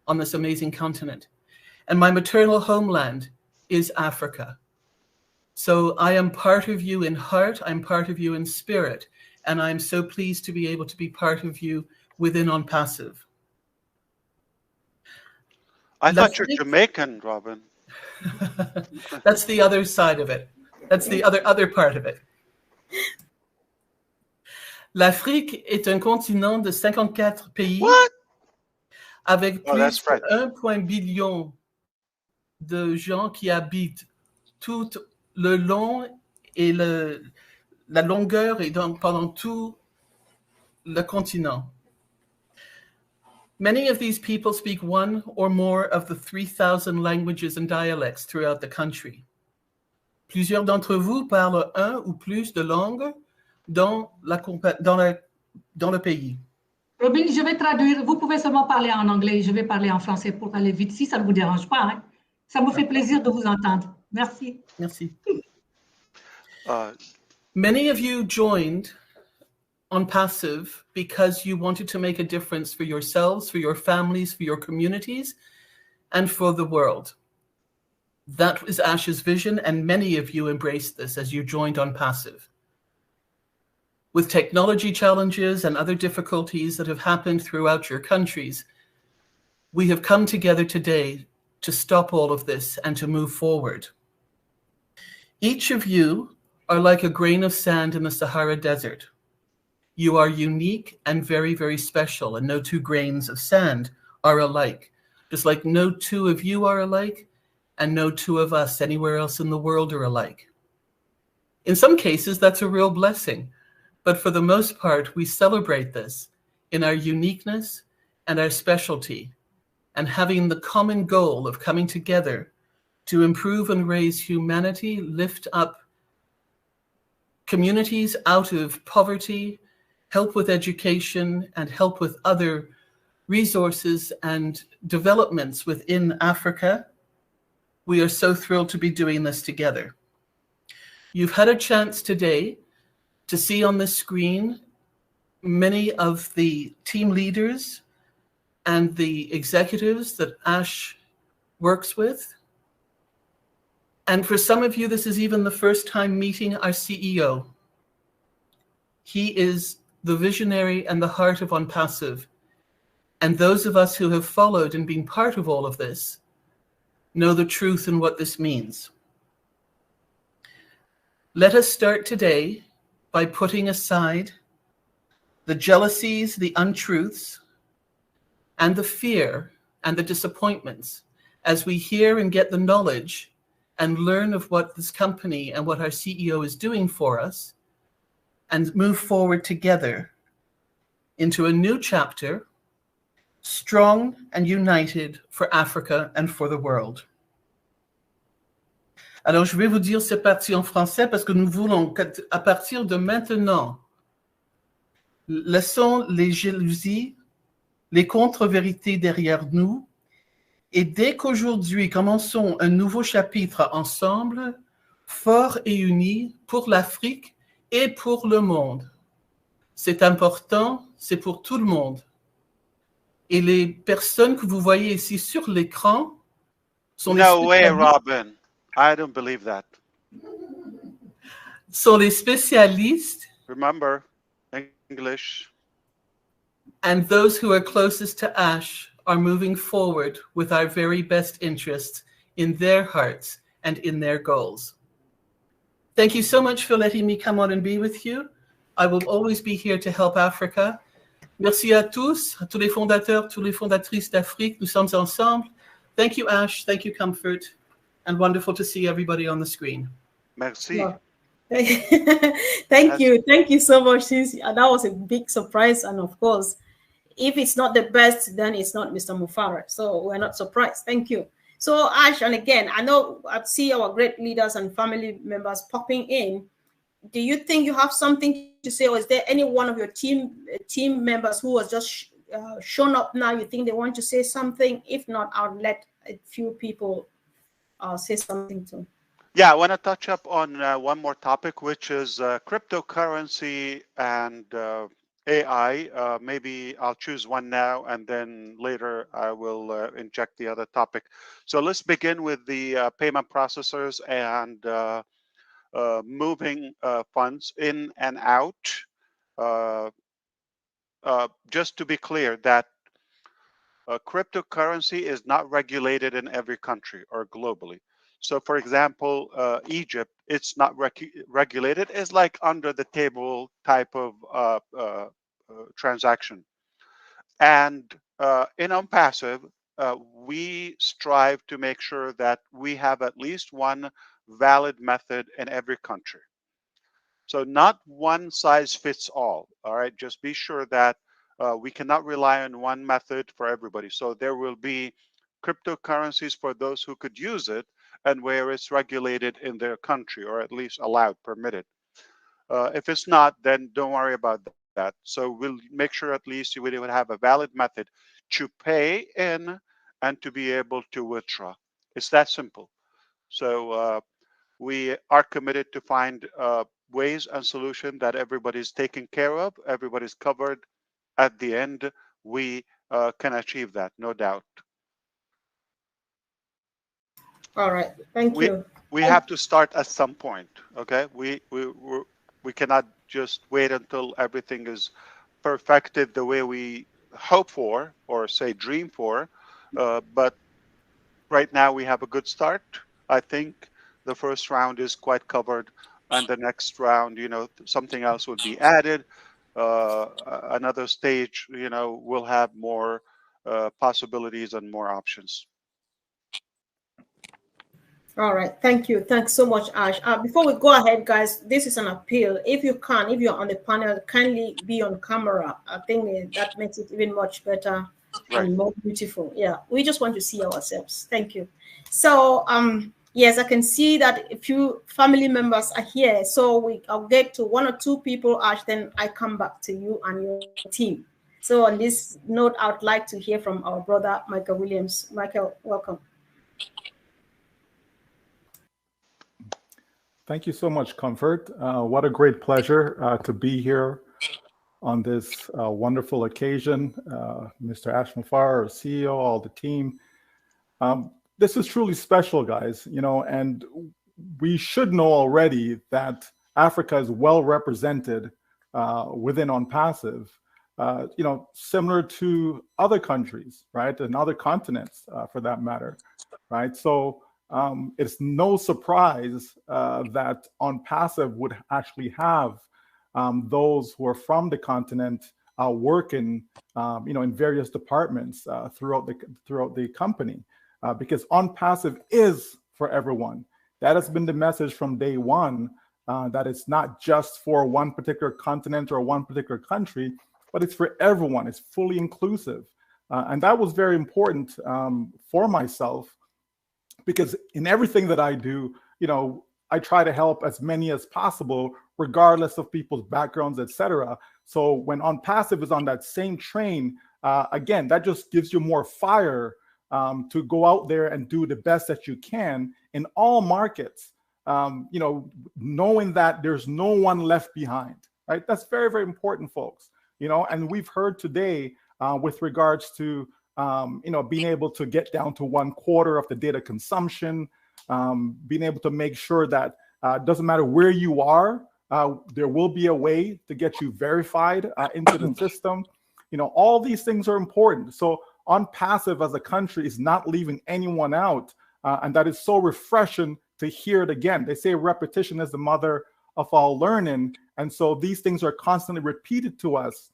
on this amazing continent. And my maternal homeland is Africa. So I am part of you in heart, I'm part of you in spirit, and I'm so pleased to be able to be part of you within OnPassive. I thought you're Jamaican, Robin. That's the other side of it. That's the other part of it. L'Afrique est un continent de 54 pays. What? Avec plus de 1,1 billion de gens qui habitent tout le long et la longueur et donc pendant tout le continent. Many of these people speak one or more of the 3,000 languages and dialects throughout the country. Plusieurs d'entre vous parlent un ou plus de langues dans le pays. Robin, je vais traduire. Vous pouvez seulement parler en anglais. Je vais parler en français pour aller vite, si ça ne vous dérange pas. Hein? Ça me fait plaisir de vous entendre. Merci. Merci. Many of you joined OnPassive because you wanted to make a difference for yourselves, for your families, for your communities, and for the world. That was Ash's vision, and many of you embraced this as you joined OnPassive. With technology challenges and other difficulties that have happened throughout your countries, we have come together today to stop all of this and to move forward. Each of you are like a grain of sand in the Sahara Desert. You are unique and very, very special, and no two grains of sand are alike, just like no two of you are alike, and no two of us anywhere else in the world are alike. In some cases, that's a real blessing, but for the most part, we celebrate this in our uniqueness and our specialty, and having the common goal of coming together to improve and raise humanity, lift up communities out of poverty, help with education, and help with other resources and developments within Africa. We are so thrilled to be doing this together. You've had a chance today to see on the screen many of the team leaders and the executives that Ash works with. And for some of you, this is even the first time meeting our CEO. He is the visionary and the heart of OnPassive. And those of us who have followed and been part of all of this know the truth and what this means. Let us start today by putting aside the jealousies, the untruths, and the fear and the disappointments as we hear and get the knowledge and learn of what this company and what our CEO is doing for us, and move forward together into a new chapter, strong and united for Africa and for the world. Alors, je vais vous dire cette partie en français parce que nous voulons qu'à partir de maintenant, laissons les jalousies, les contre-vérités derrière nous, et dès qu'aujourd'hui commençons un nouveau chapitre ensemble, fort et unis pour l'Afrique et pour le monde. C'est important, c'est pour tout le monde. Et les personnes que vous voyez ici sur l'écran sont No way, Robin. I don't believe that. Sont les spécialistes. Remember, English. And those who are closest to Ash are moving forward with our very best interests in their hearts and in their goals. Thank you so much for letting me come on and be with you. I will always be here to help Africa. Merci à tous les fondateurs, toutes les fondatrices d'Afrique. Nous sommes ensemble. Thank you, Ash. Thank you, Comfort. And wonderful to see everybody on the screen. Merci. Yeah. Thank you. Thank you so much. That was a big surprise. And of course, if it's not the best, then it's not Mr. Mufara. So we're not surprised. Thank you. So Ash, and again, I know I see our great leaders and family members popping in. Do you think you have something to say, or is there any one of your team members who has just shown up now? You think they want to say something? If not, I'll let a few people say something too. Yeah, I want to touch up on one more topic, which is cryptocurrency and AI. Maybe I'll choose one now, and then later I will inject the other topic. So let's begin with the payment processors and moving funds in and out. Just to be clear, that cryptocurrency is not regulated in every country or globally. So, for example, Egypt, it's not regulated. It's like under the table type of transaction. And in OnPassive, we strive to make sure that we have at least one valid method in every country. So not one size fits all. All right, just be sure that we cannot rely on one method for everybody. So there will be cryptocurrencies for those who could use it, and where it's regulated in their country, or at least allowed, permitted. If it's not, then don't worry about that. So we'll make sure at least you would have a valid method to pay in and to be able to withdraw. It's that simple. So we are committed to find ways and solutions that everybody's taken care of, everybody's covered. At the end, we can achieve that, no doubt. All right, thank you. We have to start at some point, okay? We cannot just wait until everything is perfected the way we hope for, or say dream for. But right now we have a good start. I think the first round is quite covered, and the next round, something else will be added. Another stage, will have more possibilities and more options. All right, thank you. Thanks so much, Ash. Before we go ahead, guys, this is an appeal. If you're on the panel, kindly be on camera. I think that makes it even much better and more beautiful. Yeah, we just want to see ourselves. Thank you. So, yes, I can see that a few family members are here. So I'll get to one or two people, Ash, then I come back to you and your team. So on this note, I would like to hear from our brother, Michael Williams. Michael, welcome. Thank you so much, Comfort. What a great pleasure to be here on this wonderful occasion. Mr. Ash Mufara, our CEO, all the team. This is truly special, guys, and we should know already that Africa is well represented within OnPassive, similar to other countries, right, and other continents for that matter, right? So it's no surprise that OnPassive would actually have those who are from the continent working, in various departments throughout the company, because OnPassive is for everyone. That has been the message from day one, that it's not just for one particular continent or one particular country, but it's for everyone. It's fully inclusive, and that was very important for myself. Because in everything that I do, I try to help as many as possible, regardless of people's backgrounds, etc. So when OnPassive is on that same train, again, that just gives you more fire to go out there and do the best that you can in all markets. knowing that there's no one left behind, right? That's very, very important, folks. And we've heard today with regards to, being able to get down to 1/4 of the data consumption, being able to make sure that it doesn't matter where you are, there will be a way to get you verified into the system. All these things are important. So OnPassive as a country is not leaving anyone out. And that is so refreshing to hear it again. They say repetition is the mother of all learning. And so these things are constantly repeated to us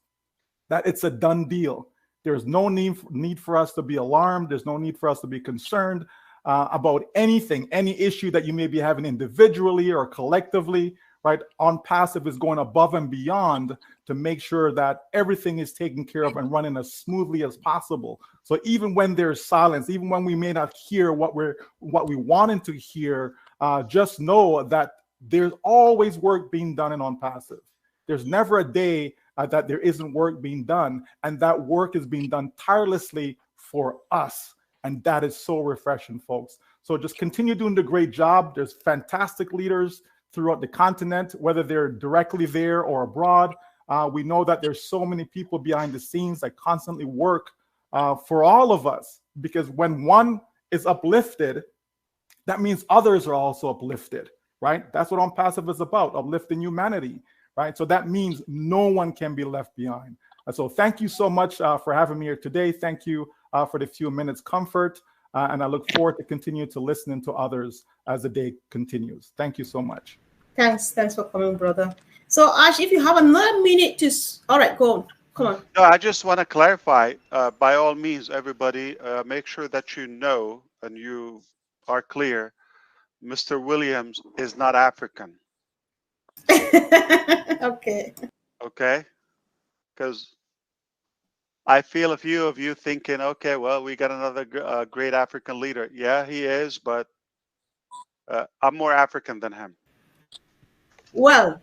that it's a done deal. There's no need for us to be alarmed. There's no need for us to be concerned about anything, any issue that you may be having individually or collectively, right? OnPassive is going above and beyond to make sure that everything is taken care of and running as smoothly as possible. So even when there's silence, even when we may not hear what we wanted to hear, just know that there's always work being done in OnPassive. There's never a day that there isn't work being done, and that work is being done tirelessly for us. And that is so refreshing, folks. So just continue doing the great job. There's fantastic leaders throughout the continent, whether they're directly there or abroad. We know that there's so many people behind the scenes that constantly work for all of us, because when one is uplifted, that means others are also uplifted, right? That's what OnPassive is about, uplifting humanity, right? So that means no one can be left behind. And so thank you so much for having me here today. Thank you for the few minutes comfort. And I look forward to continue to listening to others as the day continues. Thank you so much. Thanks for coming, brother. So Ash, if you have another minute to, all right, go on. Come on. No, I just want to clarify, by all means, everybody, make sure that you know and you are clear, Mr. Williams is not African. Okay. Okay? Because I feel a few of you thinking, okay, well, we got another great African leader. Yeah, he is, but I'm more African than him. Well,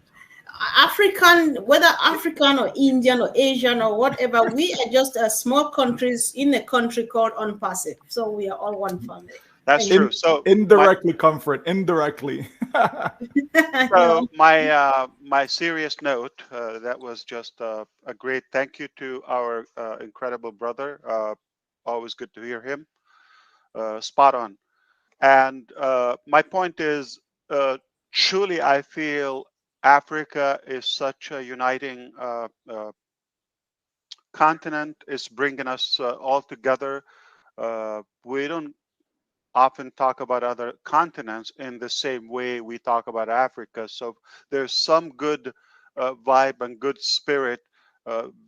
African, whether African or Indian or Asian or whatever, we are just small countries in a country called OnPassive. So we are all one family. That's true. So indirectly, comfort, indirectly. So my serious note, that was just a great thank you to our incredible brother. Always good to hear him. Spot on. And my point is, truly, I feel Africa is such a uniting continent. It's bringing us all together. We don't often talk about other continents in the same way we talk about Africa. So there's some good vibe and good spirit,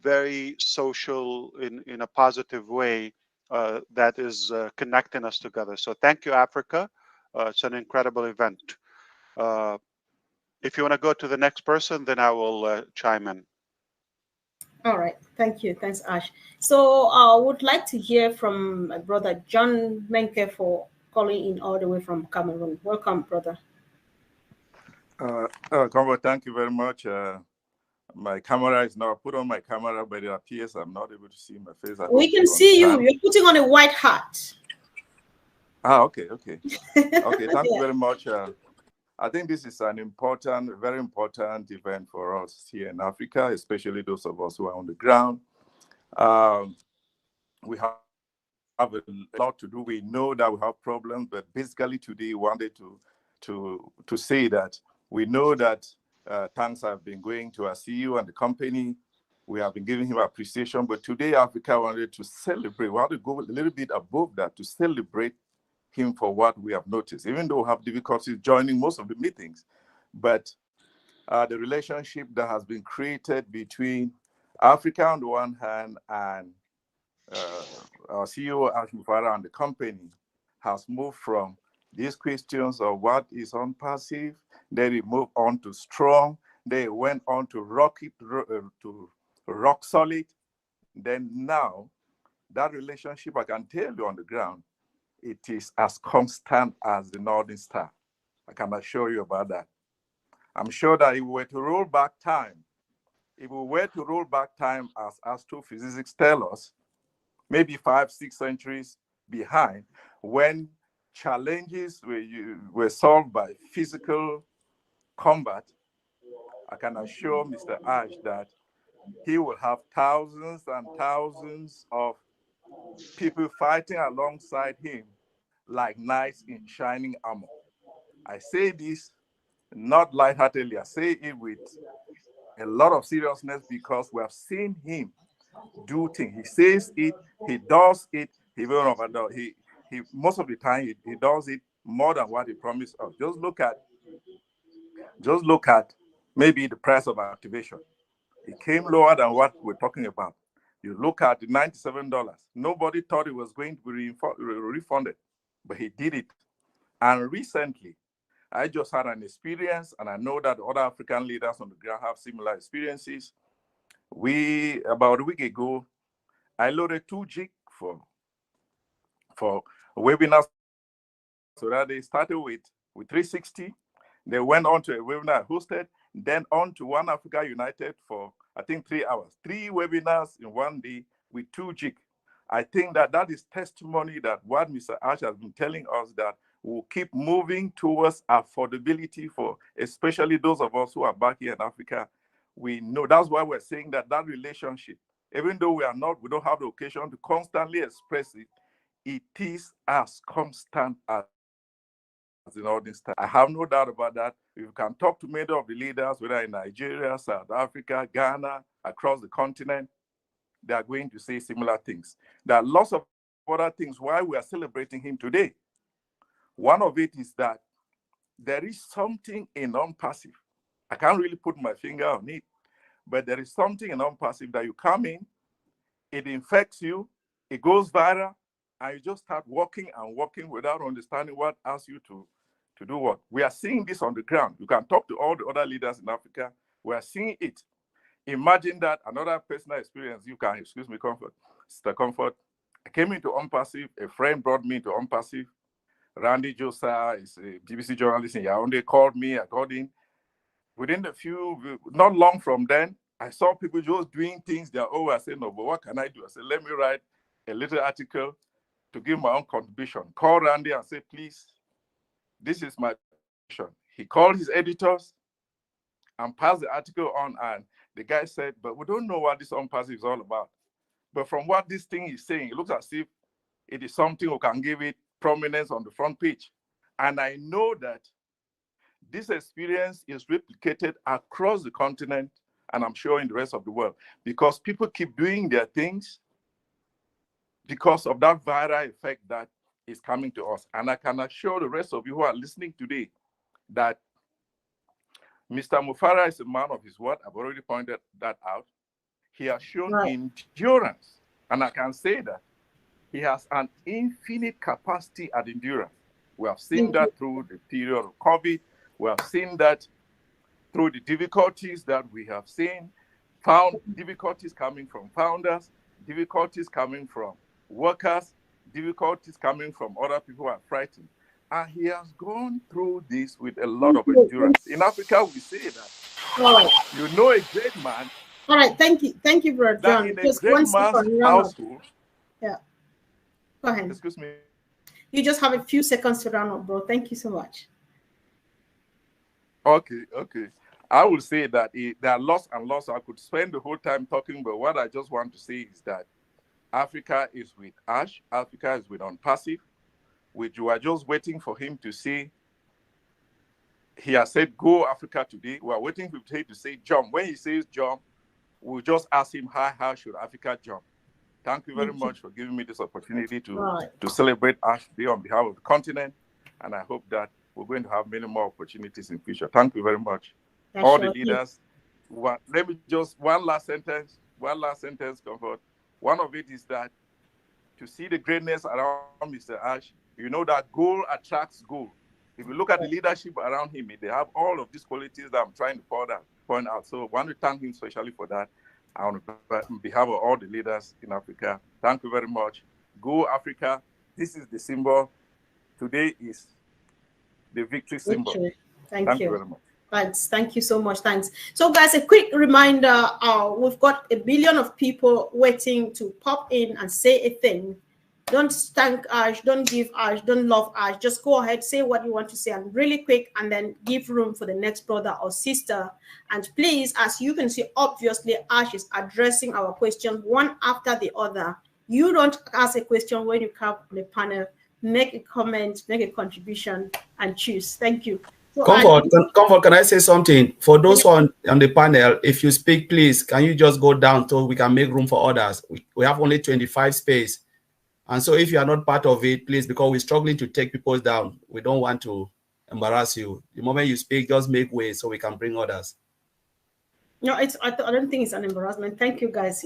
very social in a positive way that is connecting us together. So thank you, Africa. It's an incredible event. If you want to go to the next person, then I will chime in. All right. Thank you. Thanks, Ash. So I would like to hear from my brother, John Menke, for calling in all the way from Cameroon. Welcome, brother. Convo, thank you very much. My camera is now put on my camera, but it appears I'm not able to see my face. We can see you. You're putting on a white hat. Okay. Okay, thank you very much. I think this is an important, very important event for us here in Africa, especially those of us who are on the ground. We have a lot to do. We know that we have problems, but basically today we wanted to say that we know that thanks have been going to our CEO and the company. We have been giving him appreciation, but today Africa wanted to celebrate. We want to go a little bit above that to celebrate him for what we have noticed, even though we have difficulties joining most of the meetings. But the relationship that has been created between Africa on the one hand and our CEO, Ash Mufarah, and the company has moved from these questions of what is OnPassive, then it moved on to strong, they went on to rock solid. Then now, that relationship, I can tell you on the ground, it is as constant as the Northern Star. I can assure you about that. I'm sure that if we were to roll back time, as astrophysicists tell us, maybe 5-6 centuries behind, when challenges were solved by physical combat, I can assure Mr. Ash that he will have thousands and thousands of people fighting alongside him like knights in shining armor. I say this not lightheartedly, I say it with a lot of seriousness because we have seen him do things. He says it, he does it, he will not do. He most of the time he does it more than what he promised us. Just look at maybe the price of activation. It came lower than what we're talking about. You look at the $97. Nobody thought it was going to be refunded, but he did it. And recently, I just had an experience, and I know that other African leaders on the ground have similar experiences. About a week ago, I loaded 2 gig for webinars. So that they started with 360. They went on to a webinar I hosted, then on to One Africa United for, I think, 3 hours. 3 webinars in one day with 2 gig. I think that is testimony that what Mr. Ash has been telling us, that we'll keep moving towards affordability for especially those of us who are back here in Africa. We know that's why we're saying that relationship, even though we don't have the occasion to constantly express it, it is as constant as in all this time. I have no doubt about that. If you can talk to many of the leaders, whether in Nigeria, South Africa, Ghana, across the continent, they are going to say similar things. There are lots of other things why we are celebrating him today. One of it is that there is something in non-passive. I can't really put my finger on it, but there is something in non-passive that you come in, it infects you, it goes viral, and you just start walking and walking without understanding what asks you to do what. We are seeing this on the ground. You can talk to all the other leaders in Africa. We are seeing it. Imagine that another personal experience. You can, excuse me, Comfort, Mr. Comfort. I came into Unpassive. A friend brought me into Unpassive. Randy Josa is a BBC journalist in Yaoundé, called me. I called in. Within not long from then, I saw people just doing things their own. I said, no, but what can I do? I said, let me write a little article to give my own contribution. Call Randy and say, please, this is my contribution. He called his editors and passed the article on, and the guy said, but we don't know what this Unpassive is all about. But from what this thing is saying, it looks as if it is something who can give it prominence on the front page. And I know that this experience is replicated across the continent, and I'm sure in the rest of the world, because people keep doing their things because of that viral effect that is coming to us. And I can assure the rest of you who are listening today that Mr. Mo Farah is a man of his word. I've already pointed that out. He has shown endurance, and I can say that he has an infinite capacity at endurance. We have seen that through the period of COVID. We have seen that through the difficulties that we have seen, difficulties coming from founders, difficulties coming from workers, difficulties coming from other people who are frightened. And he has gone through this with a lot of endurance. In Africa, we say that. All right. You know a great man. All right, thank you, Brother John. In a great man's household. Yeah. Go ahead. Excuse me. You just have a few seconds to round up, bro. Thank you so much. Okay. I will say that there are lots and lots. I could spend the whole time talking, but what I just want to say is that Africa is with Ash. Africa is with Unpassive, which you are just waiting for him to say. He has said, go Africa today. We are waiting for him to say jump. When he says jump, we'll just ask him, how should Africa jump? Thank you very much for giving me this opportunity to celebrate Ash Day on behalf of the continent. And I hope that we're going to have many more opportunities in future. Thank you very much. All the leaders. Let me just, one last sentence, Comfort. One of it is that to see the greatness around Mr. Ash, you know that goal attracts goal. If you look at the leadership around him, they have all of these qualities that I'm trying to point out. So I want to thank him especially for that. On behalf of all the leaders in Africa, thank you very much. Go Africa. This is the symbol. Today is the victory symbol. Thank you very much. Thanks. Thank you so much. Thanks. So, guys, a quick reminder: we've got 1 billion of people waiting to pop in and say a thing Don't thank Ash, don't give Ash, don't love Ash. Just go ahead, say what you want to say, and really quick, and then give room for the next brother or sister. And please, as you can see, obviously Ash is addressing our questions one after the other. You don't ask a question when you come on the panel. Make a comment, make a contribution, and choose. Thank you. So Comfort, can I say something? For those on the panel, if you speak, please, can you just go down so we can make room for others? We have only 25 space. And so if you are not part of it, please, because we're struggling to take people down, we don't want to embarrass you. The moment you speak, just make way so we can bring others. No, I don't think it's an embarrassment. Thank you, guys.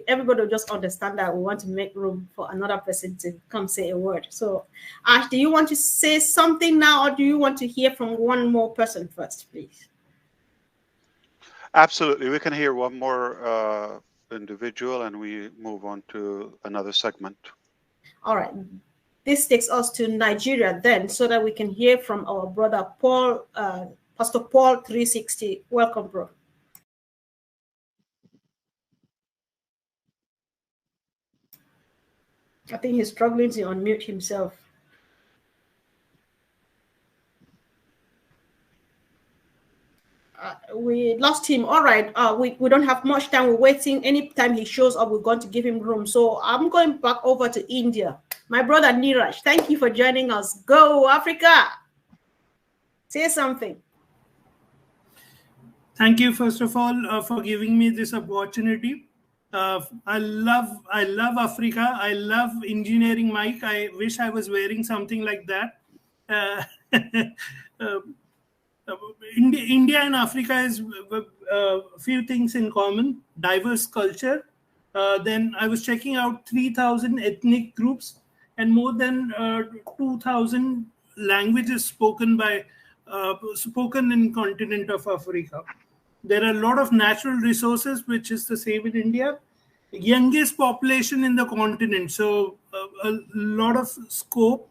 Everybody will just understand that we want to make room for another person to come say a word. So, Ash, do you want to say something now, or do you want to hear from one more person first, please? Absolutely. We can hear one more individual, and we move on to another segment. All right. This takes us to Nigeria then, so that we can hear from our brother Paul, Pastor Paul 360. Welcome, bro. I think he's struggling to unmute himself. We lost him. All right. We don't have much time. We're waiting. Anytime he shows up, we're going to give him room. So I'm going back over to India. My brother Niraj, thank you for joining us. Go, Africa. Say something. Thank you, first of all, for giving me this opportunity. I love Africa. I love engineering, Mike. I wish I was wearing something like that. India and Africa has a few things in common: diverse culture. Then I was checking out 3,000 ethnic groups and more than 2,000 languages spoken in continent of Africa. There are a lot of natural resources, which is the same in India. Youngest population in the continent, so a lot of scope.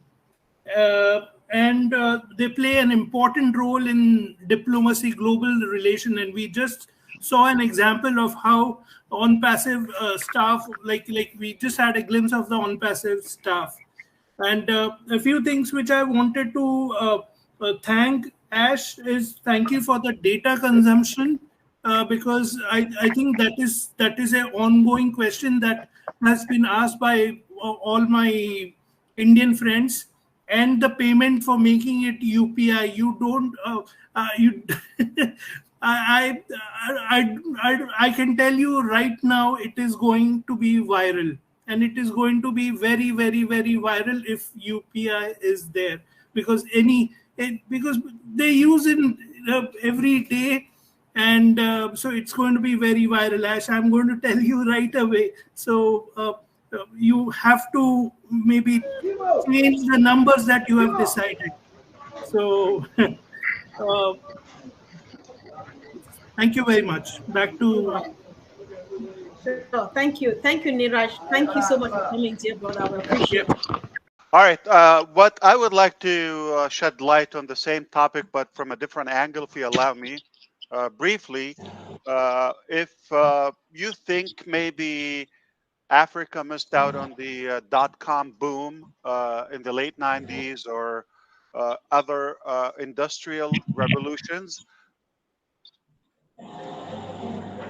And they play an important role in diplomacy, global relation. And we just saw an example of how on-passive staff, like we just had a glimpse of the on-passive staff. And a few things which I wanted to thank Ash is thank you for the data consumption, because I think that is an ongoing question that has been asked by all my Indian friends. And the payment for making it UPI, you don't, I can tell you right now, it is going to be viral, and it is going to be very, very, very viral if UPI is there, because because they use it every day, and so it's going to be very viral. Ash, I'm going to tell you right away. So you have to maybe change the numbers that you have decided. So thank you very much. Back to Thank you, Niraj. Thank you so much for coming, dear brother. We appreciate it. All right. What I would like to shed light on the same topic, but from a different angle, if you allow me, briefly. If you think maybe Africa missed out on the dot-com boom in the late 90s or other industrial revolutions,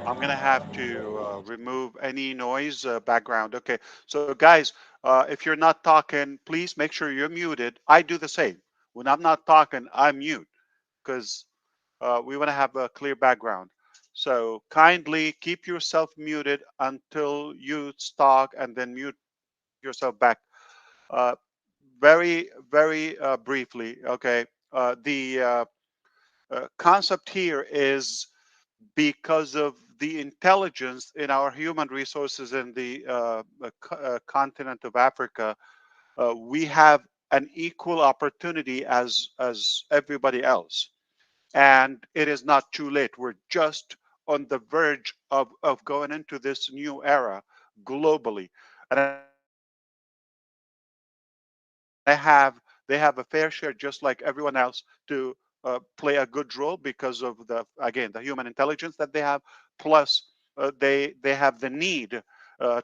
I'm going to have to remove any noise background. Okay, so guys, if you're not talking, please make sure you're muted. I do the same. When I'm not talking, I mute because we want to have a clear background. So kindly keep yourself muted until you talk and then mute yourself back. Very, very briefly, okay. The concept here is because of the intelligence in our human resources in the continent of Africa, we have an equal opportunity as everybody else. And it is not too late. We're just on the verge of going into this new era globally. And they have a fair share, just like everyone else, to play a good role because of the human intelligence that they have. Plus, they have the need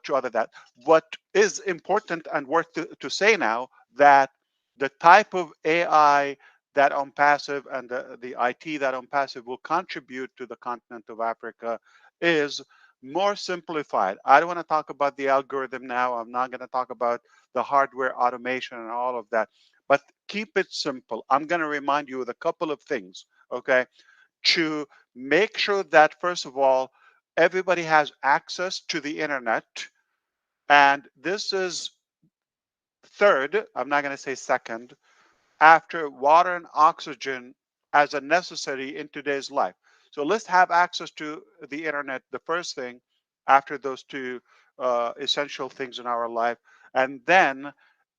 to other that. What is important and worth to say now that the type of AI that OnPassive and the IT that OnPassive will contribute to the continent of Africa is more simplified. I don't want to talk about the algorithm now. I'm not going to talk about the hardware automation and all of that, but keep it simple. I'm going to remind you of a couple of things, okay, to make sure that, first of all, everybody has access to the internet. And this is third, I'm not going to say second, after water and oxygen as a necessary in today's life. So let's have access to the internet, the first thing after those two essential things in our life. And then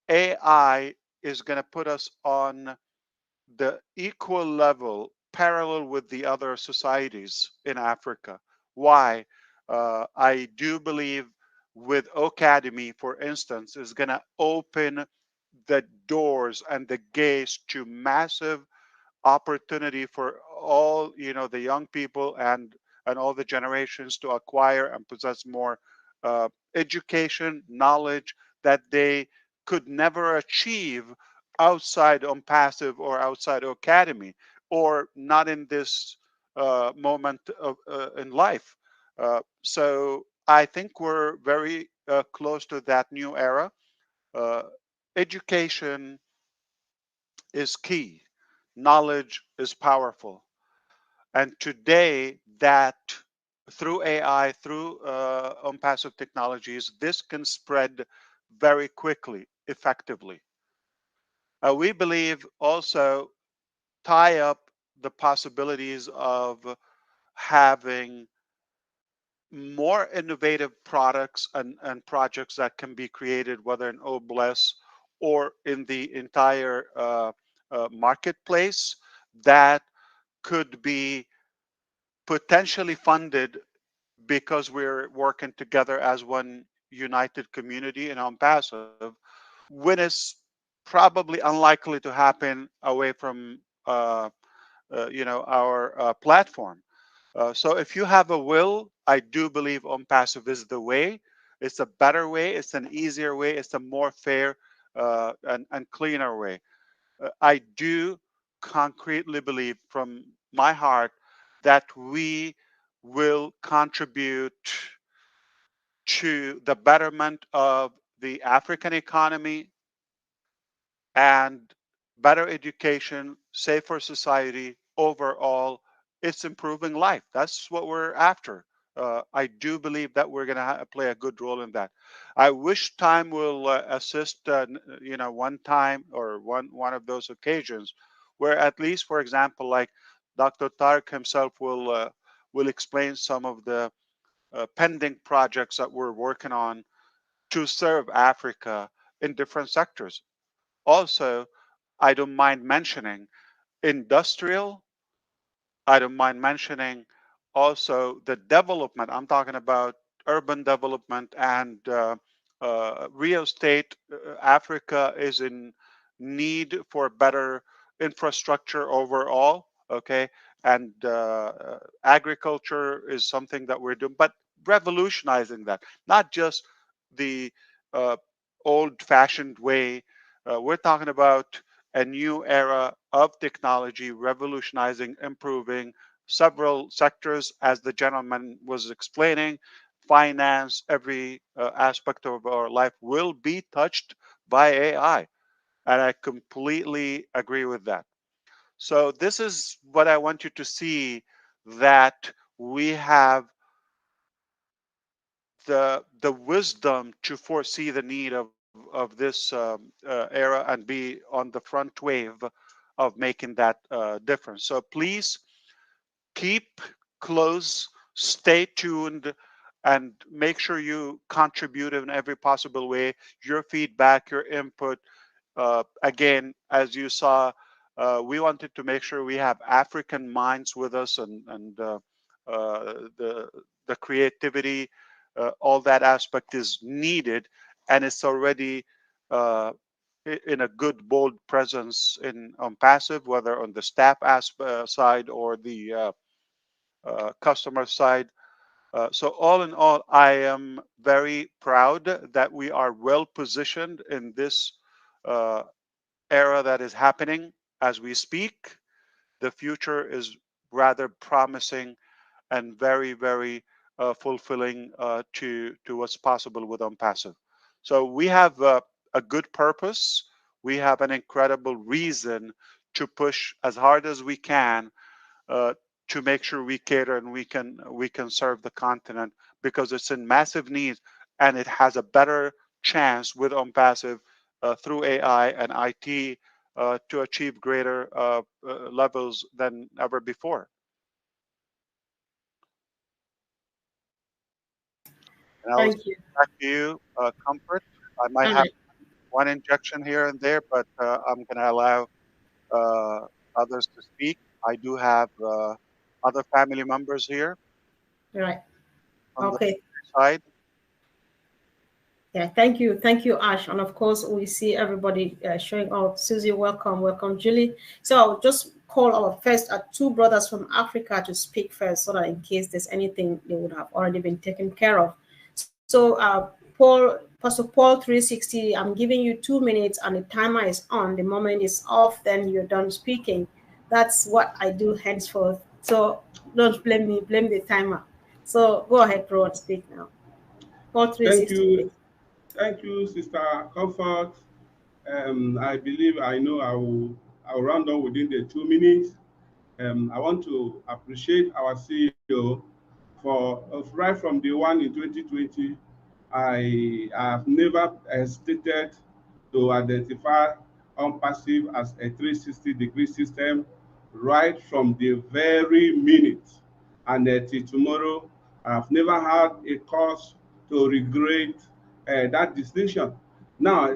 AI is going to put us on the equal level, parallel with the other societies in Africa. Why? I do believe with Academy, for instance, is going to open the doors and the gates to massive opportunity for all, the young people and all the generations to acquire and possess more education, knowledge that they could never achieve outside OnPassive or outside Academy, or not in this moment of in life. So I think we're very close to that new era. Education is key. Knowledge is powerful. And today, that through AI, through OnPassive technologies, this can spread very quickly, effectively. We believe also tie up the possibilities of having more innovative products and projects that can be created, whether in OBLES or in the entire marketplace, that could be potentially funded because we're working together as one united community in OnPassive, when it's probably unlikely to happen away from our platform. So if you have a will, I do believe OnPassive is the way. It's a better way. It's an easier way. It's a more fair and cleaner way. I do concretely believe from my heart that we will contribute to the betterment of the African economy and better education, safer society overall. It's improving life. That's what we're after. I do believe that we're going to play a good role in that. I wish time will assist, one time or one of those occasions where at least, for example, like Dr. Tarek himself will explain some of the pending projects that we're working on to serve Africa in different sectors. Also, I don't mind mentioning industrial. I don't mind mentioning also the development. I'm talking about urban development and real estate. Africa is in need for better infrastructure overall. Okay, and agriculture is something that we're doing, but revolutionizing that, not just the old-fashioned way. We're talking about a new era of technology, revolutionizing, improving several sectors, as the gentleman was explaining. Finance, every aspect of our life will be touched by AI. And I completely agree with that. So this is what I want you to see, that we have the wisdom to foresee the need of this era and be on the front wave of making that difference. So please keep close, stay tuned, and make sure you contribute in every possible way. Your feedback, your input. Again, as you saw, we wanted to make sure we have African minds with us, and the creativity, all that aspect is needed, and it's already in a good, bold presence in OnPassive, whether on the staff side or the customer side. So all in all, I am very proud that we are well positioned in this era that is happening as we speak. The future is rather promising and very, very fulfilling to what's possible with OnPassive. So we have a good purpose. We have an incredible reason to push as hard as we can to make sure we cater and we can serve the continent, because it's in massive need and it has a better chance with OnPassive through AI and IT to achieve greater levels than ever before. And I'll Thank you. back to you, Comfort. I might have one injection here and there, but I'm going to allow others to speak. I do have other family members here. Right. On Okay. the side. Yeah, thank you, Ash. And of course, we see everybody showing up. Susie, welcome, Julie. So I'll just call our first two brothers from Africa to speak first, so that in case there's anything, they would have already been taken care of. So Pastor Paul 360, I'm giving you 2 minutes and the timer is on. The moment it's off, then you're done speaking. That's what I do henceforth. So don't blame me, blame the timer. So go ahead, bro, and speak now. Paul 360. Thank you, Sister Comfort. I believe I know I'll round up within the 2 minutes. I want to appreciate our CEO for right from day one in 2020. I have never hesitated to identify OnPassive as a 360-degree system right from the very minute. And till tomorrow, I've never had a cause to regret that distinction. Now,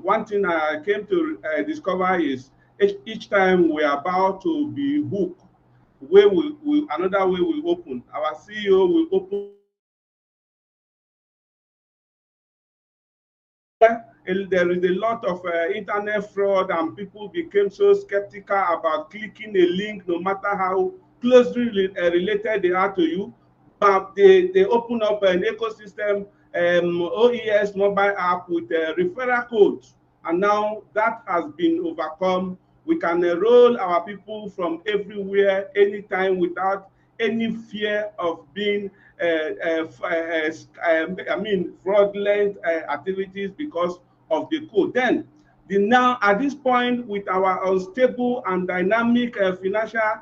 one thing I came to discover is each time we are about to be hooked, another way will open. Our CEO will open. There is a lot of internet fraud, and people became so skeptical about clicking a link, no matter how closely related they are to you. But they open up an ecosystem, OES mobile app with referral codes, and now that has been overcome. We can enroll our people from everywhere, anytime, without any fear of being fraudulent activities because of the code. Then, now at this point, with our unstable and dynamic financial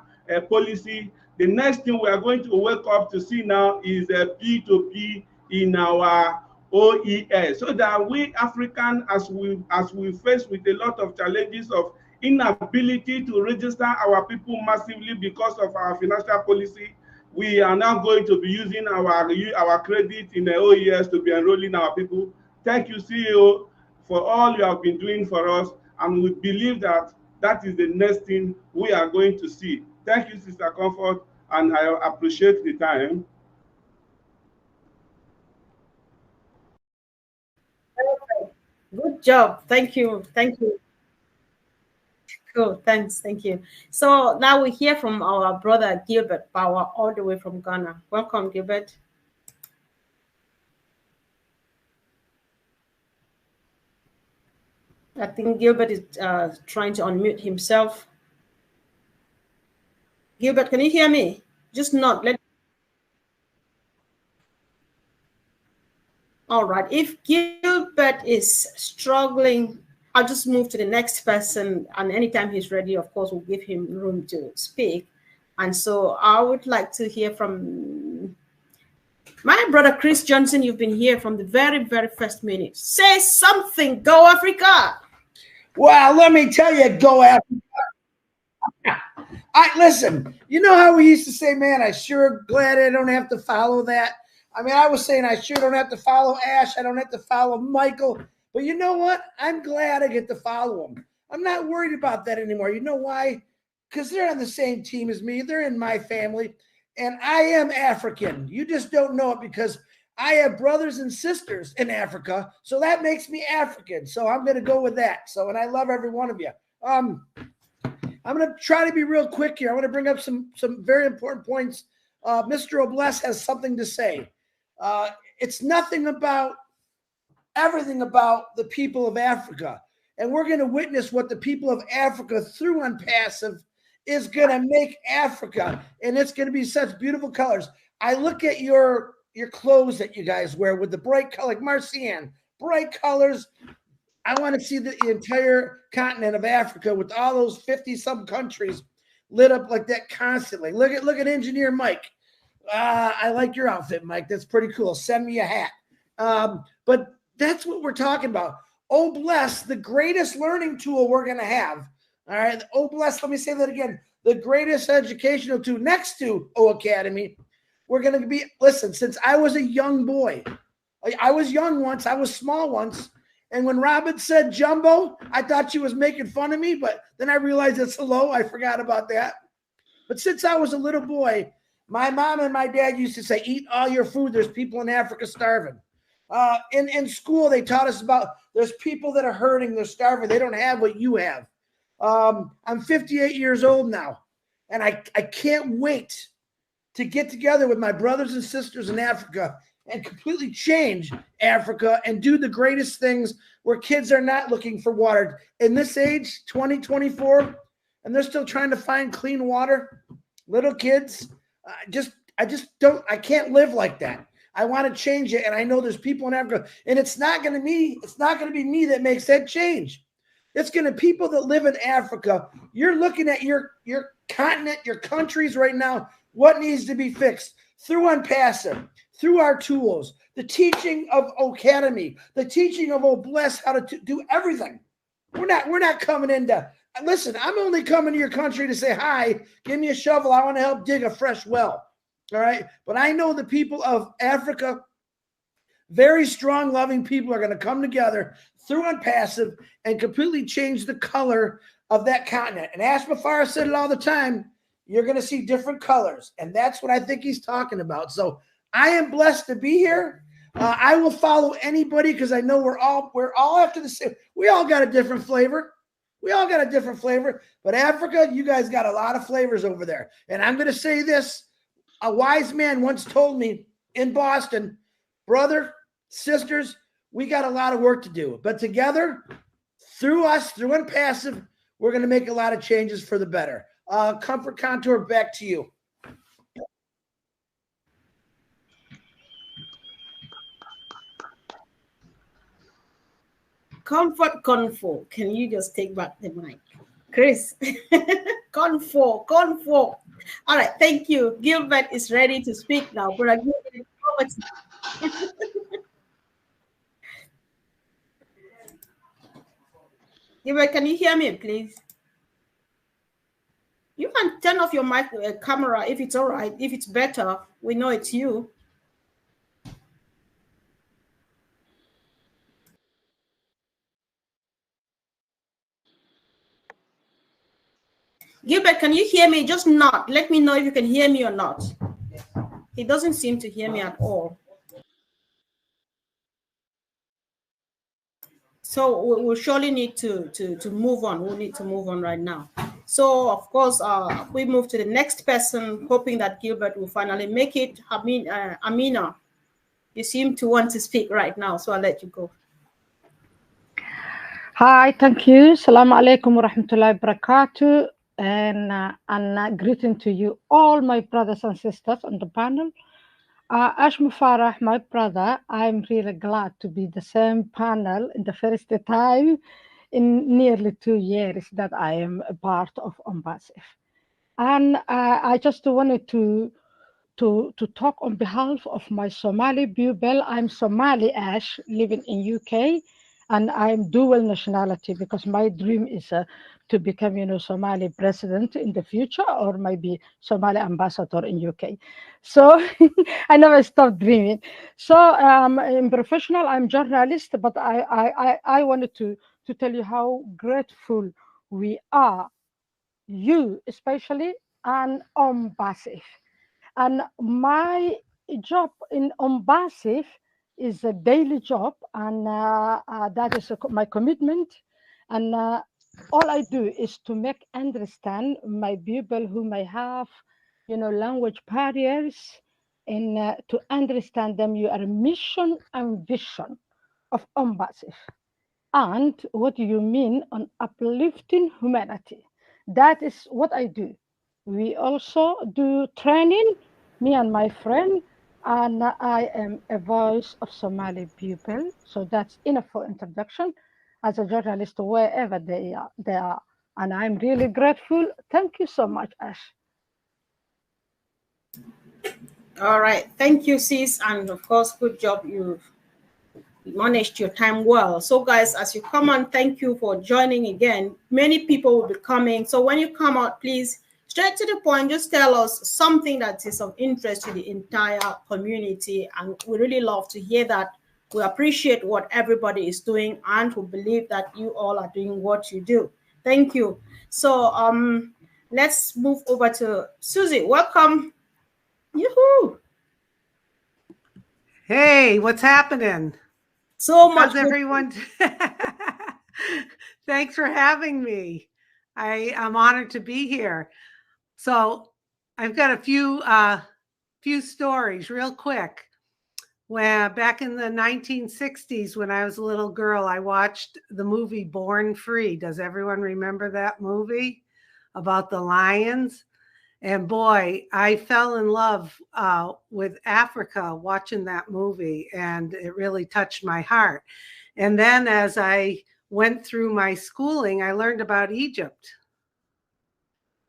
policy, the next thing we are going to wake up to see now is P2P in our OES, so that we African, as we face with a lot of challenges of inability to register our people massively because of our financial policy, we are now going to be using our credit in the OES to be enrolling our people. Thank you, CEO, for all you have been doing for us, and we believe that that is the next thing we are going to see. Thank you, Sister Comfort, and I appreciate the time. Good job. Thank you. Cool. Thanks. Thank you. So now we hear from our brother Gilbert Power, all the way from Ghana. Welcome, Gilbert. I think Gilbert is trying to unmute himself. Gilbert, can you hear me? Just not. All right. If Gilbert is struggling, I'll just move to the next person. And anytime he's ready, of course, we'll give him room to speak. And so I would like to hear from my brother, Chris Johnson. You've been here from the very, very first minute. Say something. Go Africa. Well, let me tell you, go Africa. Listen, you know how we used to say, man, I sure glad I don't have to follow that. I mean, I was saying I sure don't have to follow Ash. I don't have to follow Michael. But you know what? I'm glad I get to follow them. I'm not worried about that anymore. You know why? Because they're on the same team as me. They're in my family. And I am African. You just don't know it because I have brothers and sisters in Africa. So that makes me African. So I'm going to go with that. So, and I love every one of you. I'm going to try to be real quick here. I want to bring up some very important points Mr. Obless has something to say. It's nothing about everything about the people of Africa. And we're going to witness what the people of Africa through Unpassive is going to make Africa. And it's going to be such beautiful colors. I look at your clothes that you guys wear with the bright color, like Marcian, bright colors. I want to see the entire continent of Africa with all those 50-some countries lit up like that constantly. Look at Engineer Mike. I like your outfit, Mike. That's pretty cool. Send me a hat. But that's what we're talking about. Oh, bless, the greatest learning tool we're going to have. All right. Oh, bless, let me say that again. The greatest educational tool next to O Academy. We're going to be, listen, since I was a young boy, I was young once, I was small once. And when Robin said jumbo, I thought she was making fun of me, but then I realized it's hello. I forgot about that. But since I was a little boy, my mom and my dad used to say, eat all your food. There's people in Africa starving. In school, they taught us about there's people that are hurting, they're starving, they don't have what you have. I'm 58 years old now, and I can't wait to get together with my brothers and sisters in Africa and completely change Africa and do the greatest things where kids are not looking for water. In this age, 2024, and they're still trying to find clean water, little kids, I can't live like that. I want to change it, and I know there's people in Africa, and it's not going to be me that makes that change. It's going to be people that live in Africa. You're looking at your continent, your countries right now, what needs to be fixed through Unpassive, through our tools, the teaching of Academy, the teaching of Obless, how to do everything. We're not coming into, listen, I'm only coming to your country to say, hi, give me a shovel. I want to help dig a fresh well. All right. But I know the people of Africa, very strong, loving people, are going to come together through Unpassive and completely change the color of that continent. And Ash Mafara said it all the time. You're going to see different colors. And that's what I think he's talking about. So I am blessed to be here. I will follow anybody because I know we're all after the same. We all got a different flavor. We all got a different flavor. But Africa, you guys got a lot of flavors over there. And I'm going to say this. A wise man once told me in Boston, brother, sisters, we got a lot of work to do. But together, through us, through Unpassive, we're going to make a lot of changes for the better. Comfort Contour, back to you. Comfort Confo, can you just take back the mic? Chris, Confo. All right, thank you. Gilbert is ready to speak now. But Gilbert, can you hear me, please? You can turn off your mic camera if it's all right. If it's better, we know it's you. Gilbert, can you hear me? Just nod. Let me know if you can hear me or not. He doesn't seem to hear me at all. So we'll surely need to move on. We'll need to move on right now. So, of course, we move to the next person, hoping that Gilbert will finally make it. Amina, you seem to want to speak right now, so I'll let you go. Hi, thank you. Assalamu alaikum wa rahmatullahi wa barakatuh. And greeting to you, all my brothers and sisters on the panel. Ash Mufarah, my brother, I'm really glad to be the same panel in the first time in nearly 2 years that I am a part of Unpassive. And I just wanted to talk on behalf of my Somali people. I'm Somali, Ash, living in UK, and I'm dual nationality because my dream is to become, Somali president in the future, or maybe Somali ambassador in UK. So I never stop dreaming. So in professional, I'm journalist, but I wanted to tell you how grateful we are, you especially, and Unpassive. And my job in Unpassive is a daily job, and that is my commitment. And all I do is to make understand my people who may have language barriers, and to understand them, your mission and vision of Ombasif. And what you mean on uplifting humanity. That is what I do. We also do training, me and my friend, and I am a voice of Somali people. So that's enough for introduction as a journalist wherever they are. And I'm really grateful. Thank you so much, Ash. All right. Thank you, sis. And of course, good job. You've managed your time well. So guys, as you come on, thank you for joining again. Many people will be coming. So when you come out, please, straight to the point, just tell us something that is of interest to the entire community. And we really love to hear that. We appreciate what everybody is doing, and we believe that you all are doing what you do. Thank you. So let's move over to Susie. Welcome. Yoo-hoo. Hey, what's happening? So much. How's everyone? Thanks for having me. I'm honored to be here. So I've got a few stories real quick. When back in the 1960s, when I was a little girl, I watched the movie Born Free. Does everyone remember that movie about the lions? And boy, I fell in love with Africa watching that movie, and it really touched my heart. And then as I went through my schooling, I learned about Egypt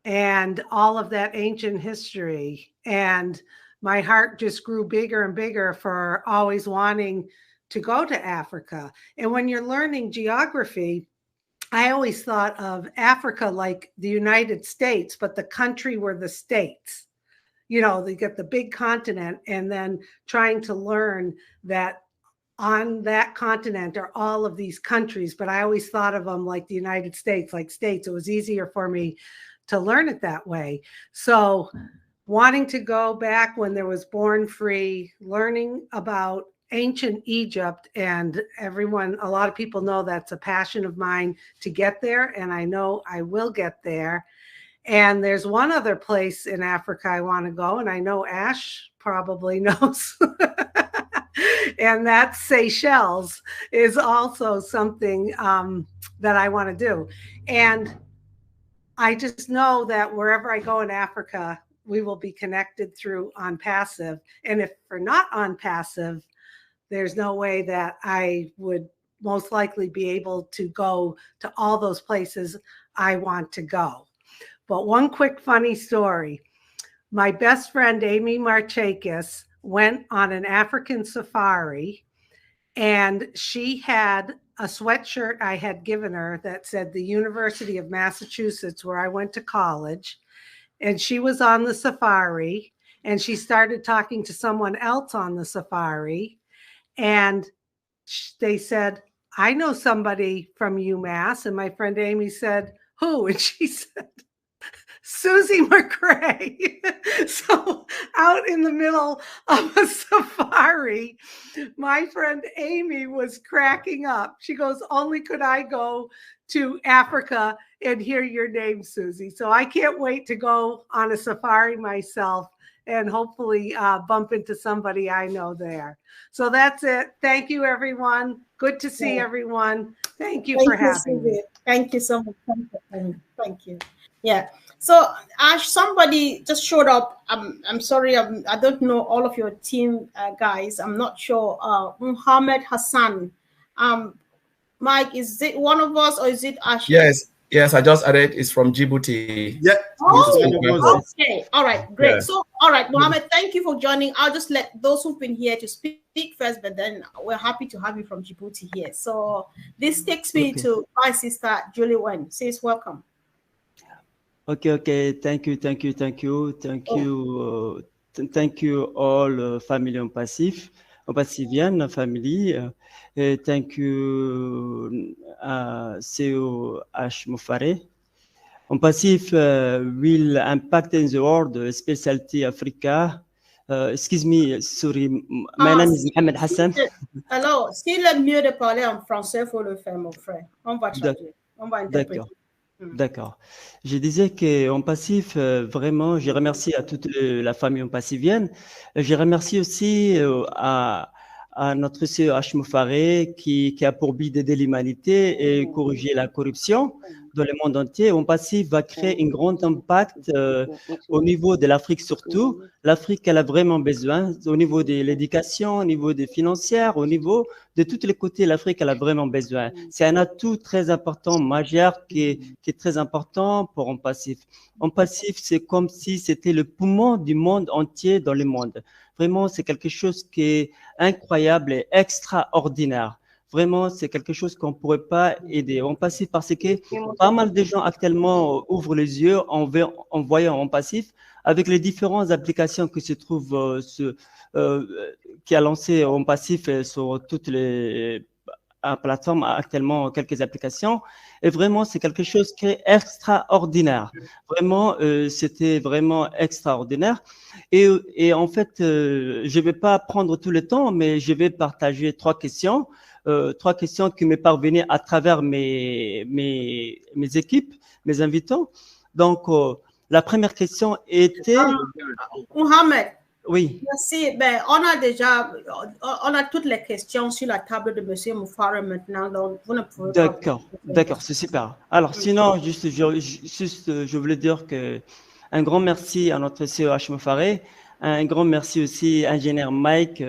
and all of that ancient history. And my heart just grew bigger and bigger for always wanting to go to Africa. And when you're learning geography, I always thought of Africa like the United States, but the country were the states. They get the big continent, and then trying to learn that on that continent are all of these countries. But I always thought of them like the United States, like states. It was easier for me to learn it that way. So wanting to go back when there was Born Free, learning about ancient Egypt, and a lot of people know that's a passion of mine to get there, and I know I will get there. And there's one other place in Africa I want to go, and I know Ash probably knows, and that's Seychelles is also something that I want to do. And I just know that wherever I go in Africa, we will be connected through OnPassive. And if we're not OnPassive, there's no way that I would most likely be able to go to all those places I want to go. But one quick funny story. My best friend, Amy Marchakis, went on an African safari, and she had a sweatshirt I had given her that said the University of Massachusetts, where I went to college. And she was on the safari, and she started talking to someone else on the safari. And they said, I know somebody from UMass. And my friend Amy said, who? And she said, Susie McCray. So out in the middle of a safari, my friend Amy was cracking up. She goes, only could I go to Africa and hear your name, Susie. So I can't wait to go on a safari myself and hopefully bump into somebody I know there. So that's it. Thank you, everyone. Good to see everyone. Thank you for having me. Thank you so much. Thank you. Yeah. So Ash, somebody just showed up. I'm sorry, I don't know all of your team guys. I'm not sure. Muhammad Hassan. Mike, is it one of us or is it Ash? Yes, I just added. It's from Djibouti. Yeah. Oh, okay. All right, great. Yeah. So, all right, Mohammed, thank you for joining. I'll just let those who've been here to speak first, but then we're happy to have you from Djibouti here. So this takes me to my sister, Julie Wen. Sis, welcome. Okay. Thank you all family OnPassivian family. Thank you CEO Ash Mufare. OnPassive will impact in the world, especially Africa. Excuse me, sorry, my name is Mohamed Hassan. Alors, s'il est mieux de parler en français, il faut le faire, mon frère. On va traduire, on va interpréter. D'accord. Je disais qu'en passif, vraiment, je remercie à toute la famille en passivienne. Je remercie aussi à notre CEO H. Moufaré qui a pour but d'aider l'humanité et corriger la corruption dans le monde entier. En passif va créer un grand impact au niveau de l'Afrique surtout. L'Afrique, elle a vraiment besoin au niveau de l'éducation, au niveau des financières, au niveau de tous les côtés, l'Afrique, elle a vraiment besoin. C'est un atout très important, majeur, qui est très important pour En Passif. En Passif, c'est comme si c'était le poumon du monde entier dans le monde. Vraiment, c'est quelque chose qui est incroyable et extraordinaire. Vraiment, c'est quelque chose qu'on ne pourrait pas aider. En Passif, parce que pas mal de gens actuellement ouvrent les yeux en voyant En Passif avec les différentes applications qui se trouvent qui a lancé En Passif sur toutes les plateformes, actuellement quelques applications. Et vraiment, c'est quelque chose qui est extraordinaire. Vraiment, c'était vraiment extraordinaire. Et en fait, je ne vais pas prendre tout le temps, mais je vais partager trois questions qui m'est parvenues à travers mes équipes, mes invitants. Donc, la première question était... Mohamed. Oui. Merci. Ben, on a toutes les questions sur la table de M. Moufara maintenant. Donc, vous ne pouvez pas... D'accord, c'est super. Alors, sinon, je voulais dire un grand merci à notre CEO H. Moufaré. Un grand merci aussi à l'ingénieur Mike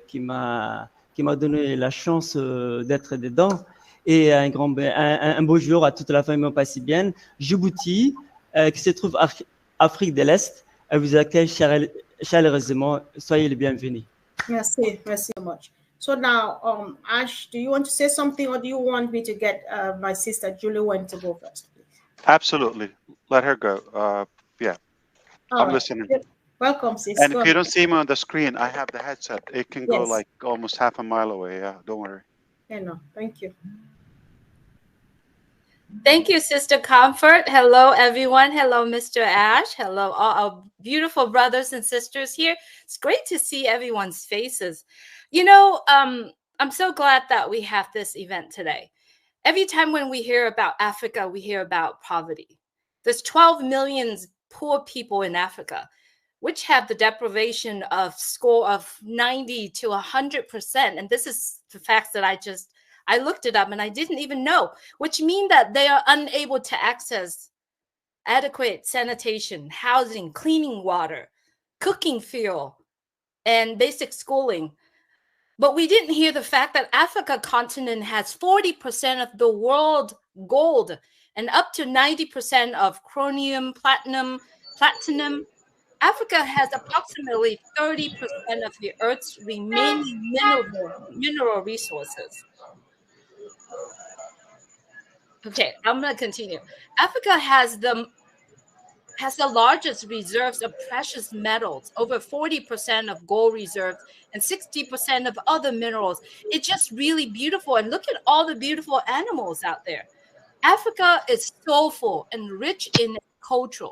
qui m'a donné la chance d'être dedans. Et un beau jour à toute la famille passivienne. Djibouti, qui se trouve en Afrique de l'Est, elle vous accueille chaleureusement. Soyez les bienvenus. Merci so much. So now, Ash, do you want to say something, or do you want me to get my sister Julie Wen to go first? Absolutely. Let her go. Yeah. I'm listening. Welcome, sis. And if you don't see me on the screen, I have the headset. It can go like almost half a mile away. Yeah, don't worry. Yeah, no, thank you. Thank you, Sister Comfort. Hello, everyone. Hello, Mr. Ash. Hello, all our beautiful brothers and sisters here. It's great to see everyone's faces. You know, I'm so glad that we have this event today. Every time when we hear about Africa, we hear about poverty. There's 12 million poor people in Africa, which have the deprivation of score of 90 to 100%. And this is the facts that I looked it up and I didn't even know, which mean that they are unable to access adequate sanitation, housing, cleaning water, cooking fuel, and basic schooling. But we didn't hear the fact that Africa continent has 40% of the world gold and up to 90% of chromium, platinum. Africa has approximately 30% of the Earth's remaining mineral resources. Okay, I'm going to continue. Africa has the largest reserves of precious metals, over 40% of gold reserves and 60% of other minerals. It's just really beautiful. And look at all the beautiful animals out there. Africa is soulful and rich in culture.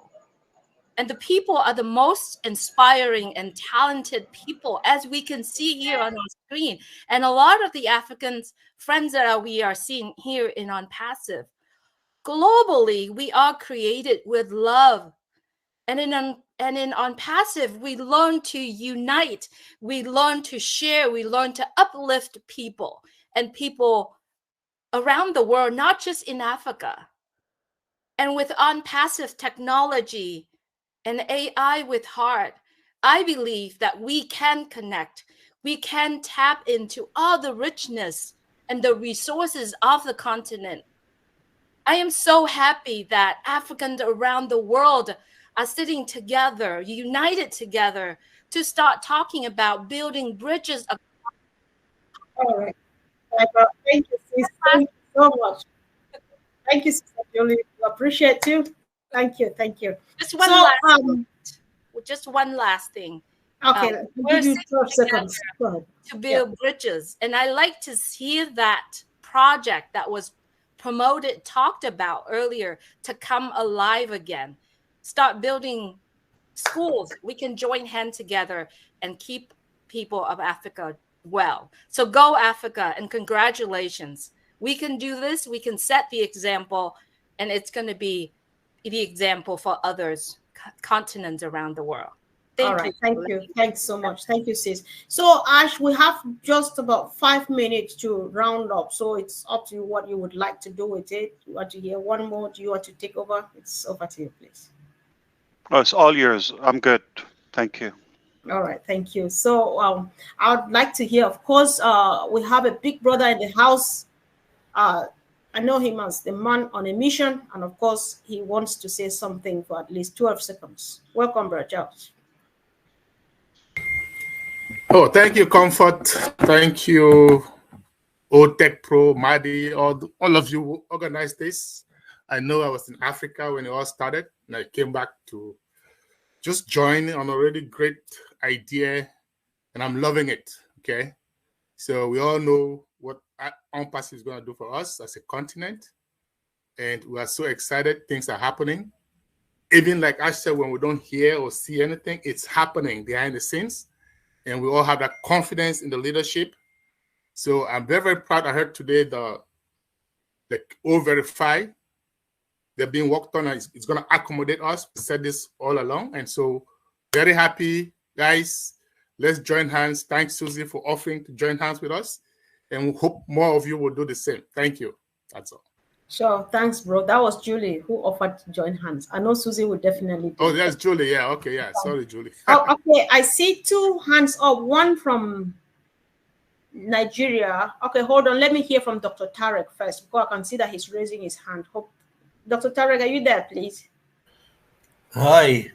And the people are the most inspiring and talented people, as we can see here on our screen. And a lot of the African friends that we are seeing here in On Passive, globally, we are created with love. And in On Passive, we learn to unite, we learn to share, we learn to uplift people and people around the world, not just in Africa. And with On Passive technology and AI with heart, I believe that we can connect. We can tap into all the richness and the resources of the continent. I am so happy that Africans around the world are sitting together, united together, to start talking about building bridges. All right. Thank you, sis. Thank you so much. Thank you, Sister Julie. We appreciate you. Thank you. Just one last thing. Okay, we're give you 12 sitting seconds. Go ahead. To build bridges, and I like to hear that project that was promoted, talked about earlier, to come alive again. Start building schools. We can join hands together and keep people of Africa well. So go Africa, and congratulations. We can do this. We can set the example. and it's going to be the example for others, continents around the world. All right. Thank you. Thanks so much. Thank you, sis. So, Ash, we have just about 5 minutes to round up. So it's up to you what you would like to do with it. You want to hear one more? Do you want to take over? It's over to you, please. Oh, it's all yours. I'm good. Thank you. All right. Thank you. So I would like to hear, of course, we have a big brother in the house. I know him as the man on a mission. And of course, he wants to say something for at least 12 seconds. Welcome, Brother Charles. Oh, thank you, Comfort. Thank you, OTech Pro, Madi, all of you who organized this. I know I was in Africa when it all started, and I came back to just join on a really great idea, and I'm loving it, okay? So we all know what OnPassive is going to do for us as a continent, and we are so excited. Things are happening. Even like I said, when we don't hear or see anything, it's happening behind the scenes. And we all have that confidence in the leadership. So I'm very, very proud. I heard today the O-Verify, they're being worked on. It's going to accommodate us. We said this all along. And so very happy, guys. Let's join hands. Thanks, Susie, for offering to join hands with us. And we hope more of you will do the same. Thank you. That's all. Sure. Thanks, bro. That was Julie who offered to join hands. I know Susie would definitely do. Oh, that's Julie. Yeah. Okay. Yeah. Sorry, Julie. Oh, okay. I see 2 hands up. One from Nigeria. Okay, hold on. Let me hear from Dr. Tarek first because I can see that he's raising his hand. Dr. Tarek, are you there, please? Hi.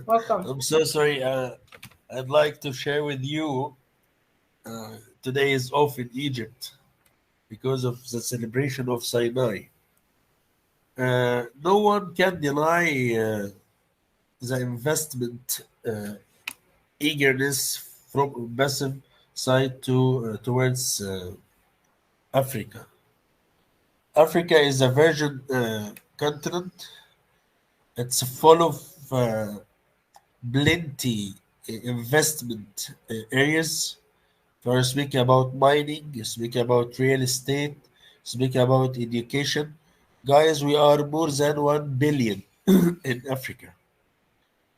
Welcome. I'm so sorry. I'd like to share with you. Today is off in Egypt because of the celebration of Sinai. No one can deny the investment eagerness from massive side towards Africa. Africa is a virgin continent. It's full of plenty investment areas. We're speaking about mining, speaking about real estate, speaking about education. Guys, we are more than 1 billion in Africa.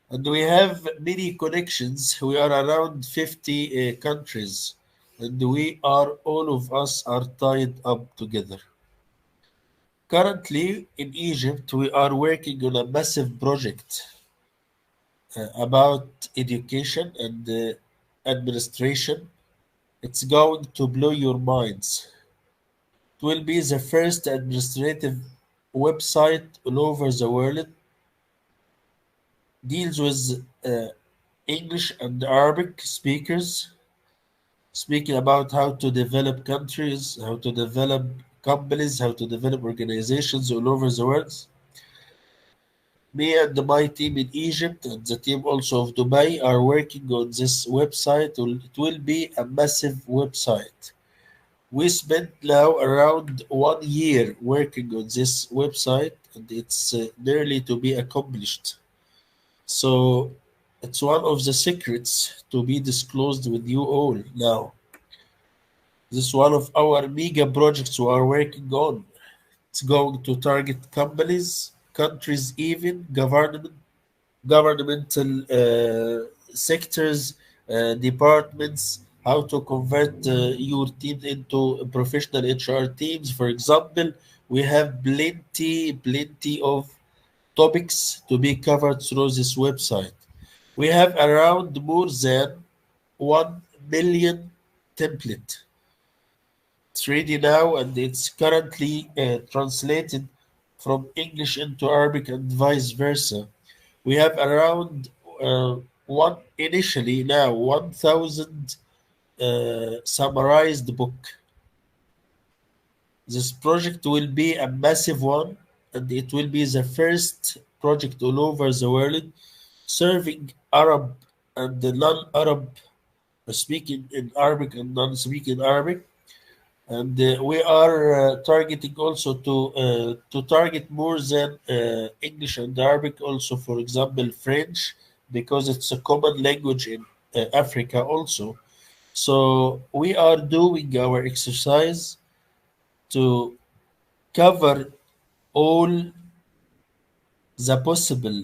And we have many connections. We are around 50 countries. And all of us are tied up together. Currently, in Egypt, we are working on a massive project about education and administration. It's going to blow your minds. It will be the first administrative website all over the world. Deals with English and Arabic speakers, speaking about how to develop countries, how to develop companies, how to develop organizations all over the world. Me and my team in Egypt and the team also of Dubai are working on this website. It will be a massive website. We spent now around 1 year working on this website, and it's nearly to be accomplished. So it's one of the secrets to be disclosed with you all now. This is one of our mega projects we are working on. It's going to target companies, countries, even governmental sectors, departments, how to convert your team into professional HR teams. For example, we have plenty of topics to be covered through this website. We have around more than 1 million template. It's ready now, and it's currently translated from English into Arabic and vice versa. We have around initially now 1,000 summarized book. This project will be a massive one, and it will be the first project all over the world serving Arab and the non-Arab speaking in Arabic and non-speaking Arabic. And we are targeting also to target more than English and Arabic, also, for example, French, because it's a common language in Africa also. So we are doing our exercise to cover all the possible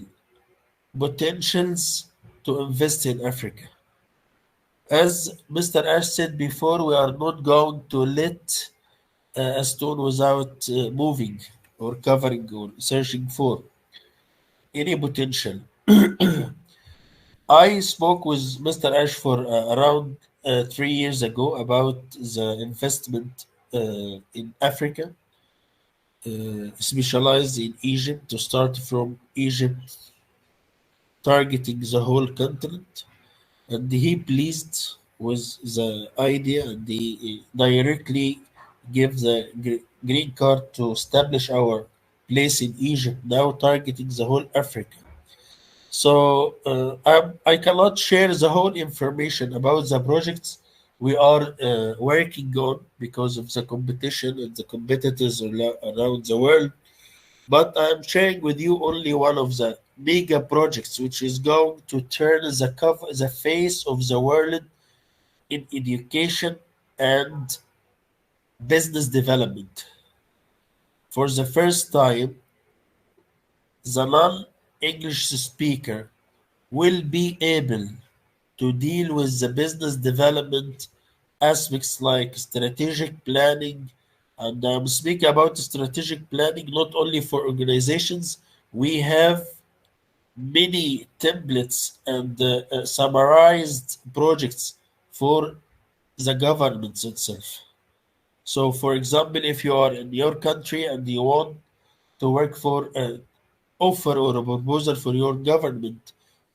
potentials to invest in Africa. As Mr. Ash said before, we are not going to let a stone without moving or covering or searching for any potential. I spoke with Mr. Ash for around 3 years ago about the investment in Africa, specialized in Egypt, to start from Egypt, targeting the whole continent. And he pleased with the idea, and he directly gave the green card to establish our place in Egypt, now targeting the whole Africa. So I cannot share the whole information about the projects we are working on because of the competition and the competitors around the world. But I'm sharing with you only one of the mega projects, which is going to turn the face of the world in education and business development. For the first time, the non-English speaker will be able to deal with the business development aspects like strategic planning. And I'm speaking about strategic planning not only for organizations. We have many templates and summarized projects for the governments itself. So, for example, if you are in your country and you want to work for an offer or a proposal for your government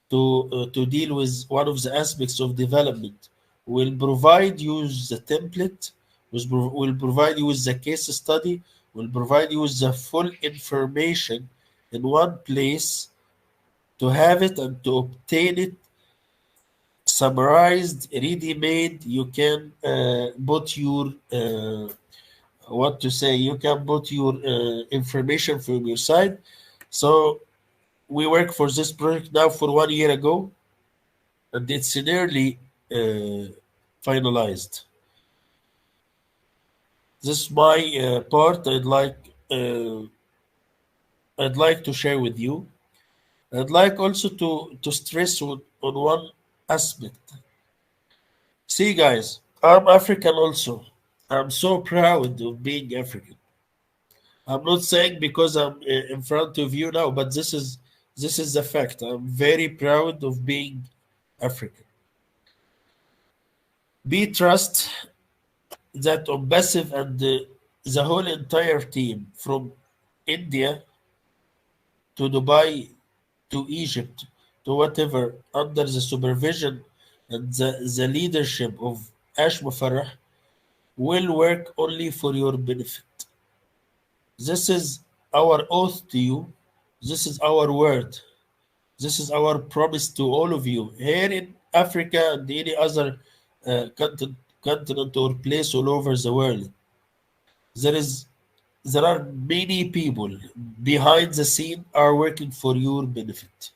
to deal with one of the aspects of development, we'll provide you the template, we'll provide you with the case study, we'll provide you with the full information in one place to have it and to obtain it summarized, ready-made. You can put your you can put your information from your side. So we work for this project now for 1 year ago, and it's nearly finalized. This is my part I'd like to share with you. I'd like also to stress on one aspect. See, guys, I'm African also. I'm so proud of being African. I'm not saying because I'm in front of you now, but this is the fact. I'm very proud of being African. Be trust that Ombasive and the whole entire team from India to Dubai to Egypt to whatever, under the supervision and the leadership of Ash Mufarrah, will work only for your benefit. This is our oath to you. This is our word. This is our promise to all of you here in Africa and any other continent or place all over the world. There are many people behind the scene are working for your benefit.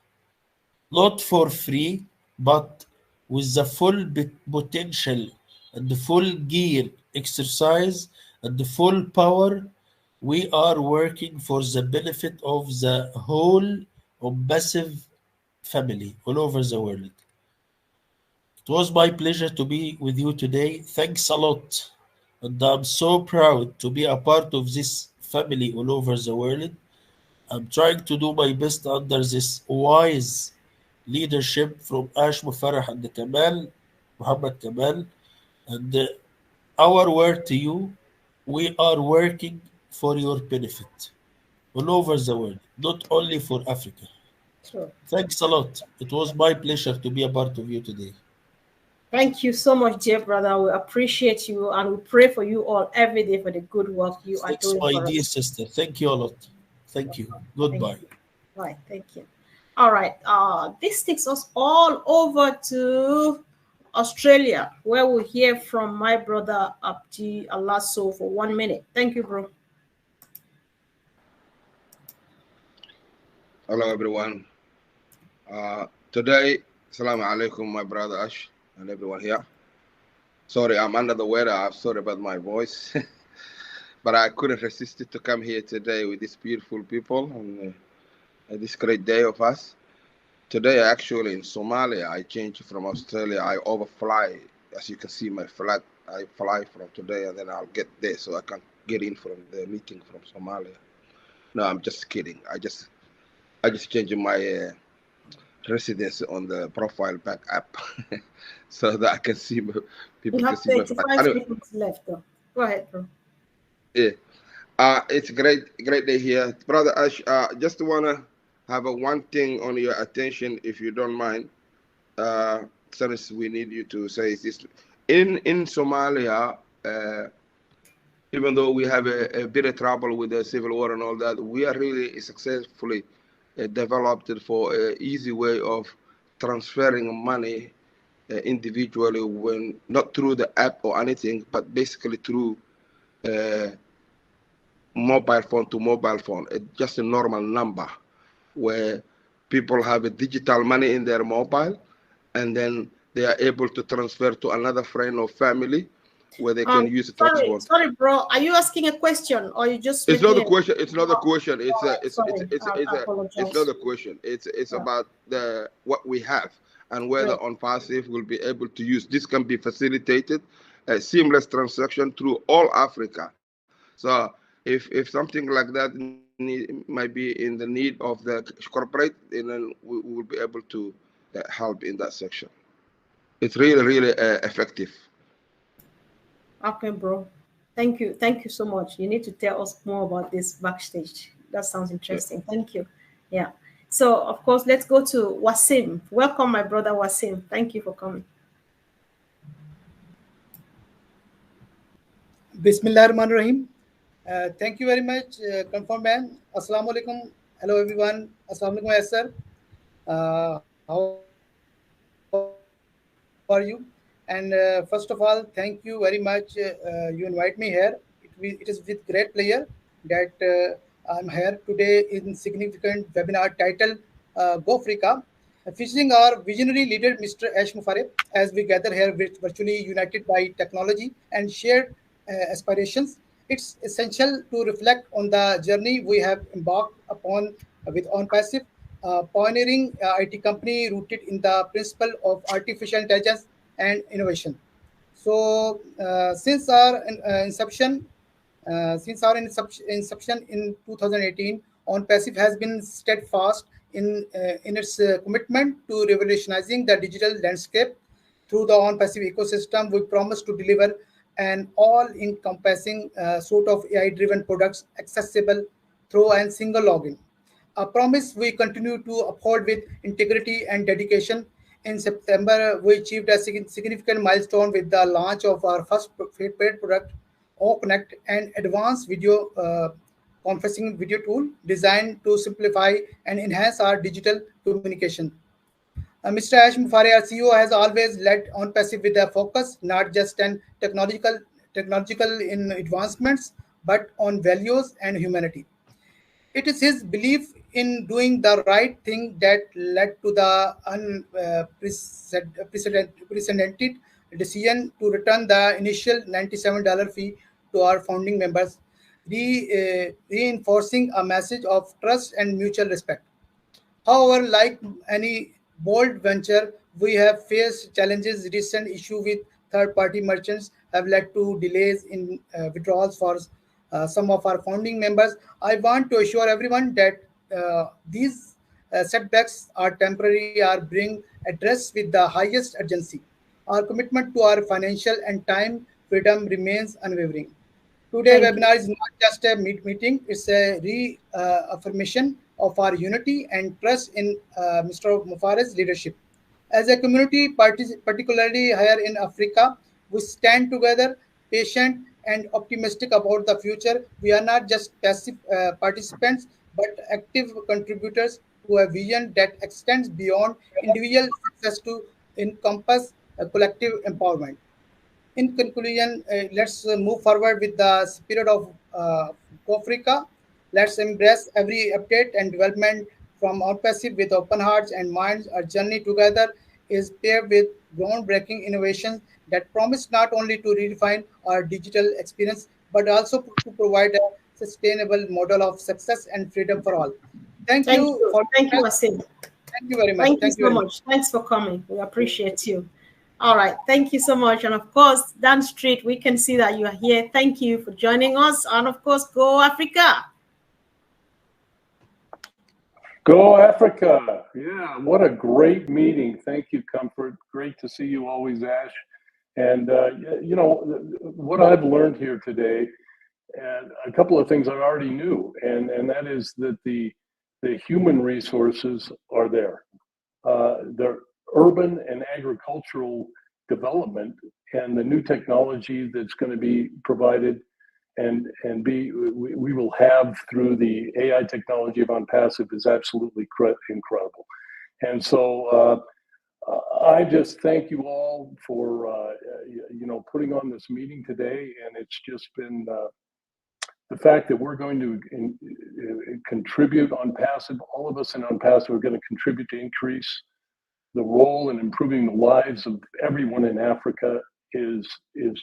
Not for free, but with the full potential and the full gear exercise and the full power. We are working for the benefit of the whole Ombasive family all over the world. It was my pleasure to be with you today. Thanks a lot. And I'm so proud to be a part of this family all over the world. I'm trying to do my best under this wise leadership from Ash Mufarrah and Muhammad Kamal. And our word to you, we are working for your benefit all over the world, not only for Africa. Sure. Thanks a lot. It was my pleasure to be a part of you today. Thank you so much, dear brother. We appreciate you and we pray for you all every day for the good work you are doing. Thanks, my for dear us. sister. Thank you a lot. Thank you. Goodbye. Thank you. Right. Thank you. All right. This takes us all over to Australia, where we'll hear from my brother Abdi Alaso for 1 minute. Thank you, bro. Hello, everyone. Today, Assalamu alaikum, my brother Ash and everyone here. Sorry, I'm under the weather. I'm sorry about my voice. but I couldn't resist it to come here today with these beautiful people and this great day of us. Today, actually, in Somalia, I changed from Australia. I overfly. As you can see, my flight, I fly from today, and then I'll get there so I can get in from the meeting from Somalia. No, I'm just kidding. I just changed my residence on the profile back app so that I can see people You can have see my 35 flight. Anyway, minutes left, though. Go ahead, bro. yeah. It's a great day here, brother Ash. Just wanna have one thing on your attention, if you don't mind. Since we need you to say this in Somalia, even though we have a bit of trouble with the civil war and all that, we are really successfully developed for an easy way of transferring money individually, when not through the app or anything, but basically through mobile phone to mobile phone. It's just a normal number where people have a digital money in their mobile, and then they are able to transfer to another friend or family where they can use a transport. Sorry, bro. Are you asking a question or you just? It's not a question. It's not a question. It's apologize. not a question. It's about what we have and whether Right. on passive will be able to use. This can be facilitated a seamless transaction through all Africa. So if something like that might be in the need of the corporate, then we will be able to help in that section. It's really effective. Okay, bro. Thank you so much. You need to tell us more about this backstage. That sounds interesting. Thank you. Yeah. So of course, let's go to Wasim. Welcome, my brother Wasim. Thank you for coming. Bismillahirrahmanirrahim. Thank you very much, Confirm Man. Assalamu alaikum. Hello, everyone. Assalamu alaikum, yes, sir. How are you? And first of all, thank you very much. You invite me here. It is with great pleasure that I'm here today in significant webinar titled Go Africa, featuring our visionary leader, Mr. Ash Mufareh, as we gather here virtually united by technology and shared aspirations. It's essential to reflect on the journey we have embarked upon with OnPassive, pioneering IT company rooted in the principle of artificial intelligence and innovation. So since our inception in 2018, OnPassive has been steadfast in its commitment to revolutionizing the digital landscape. Through the OnPassive ecosystem, we promise to deliver an all-encompassing suite of AI-driven products accessible through a single login. A promise we continue to uphold with integrity and dedication. In September, we achieved a significant milestone with the launch of our first paid product, OConnect, an advanced video conferencing video tool designed to simplify and enhance our digital communication. Mr. Ash Mufareh, our CEO, has always led OnPassive with a focus not just on technological in advancements, but on values and humanity. It is his belief in doing the right thing that led to the unprecedented decision to return the initial $97 fee to our founding members, reinforcing a message of trust and mutual respect. However, like any bold venture, we have faced challenges. Recent issue with third-party merchants have led to delays in withdrawals for some of our founding members. I want to assure everyone that these setbacks are temporary, are being addressed with the highest urgency. Our commitment to our financial and time freedom remains unwavering. Today's webinar is not just a meeting, it's a reaffirmation of our unity and trust in Mr. Mufareh's leadership. As a community, particularly here in Africa, we stand together, patient and optimistic about the future. We are not just passive participants, but active contributors to a vision that extends beyond individual success to encompass collective empowerment. In conclusion, let's move forward with the spirit of Go Africa. Let's embrace every update and development from OnPassive with open hearts and minds. Our journey together is paired with groundbreaking innovations that promise not only to redefine our digital experience, but also to provide a sustainable model of success and freedom for all. Thank you, Asim. Thank you very much. Thank you so much. Thanks for coming. We appreciate you. All right. Thank you so much. And of course, Dan Street, we can see that you are here. Thank you for joining us. And of course, go Africa. Go Africa. Yeah, what a great meeting. Thank you, Comfort. Great to see you always, Ash. And, you know, what I've learned here today, and a couple of things I already knew, and that is that the human resources are there. The urban and agricultural development and the new technology that's going to be provided and we will have through the AI technology of OnPassive is absolutely incredible. And so I just thank you all for you know, putting on this meeting today, and it's just been the fact that we're going to contribute OnPassive. All of us in OnPassive are going to contribute to increase the role in improving the lives of everyone in Africa is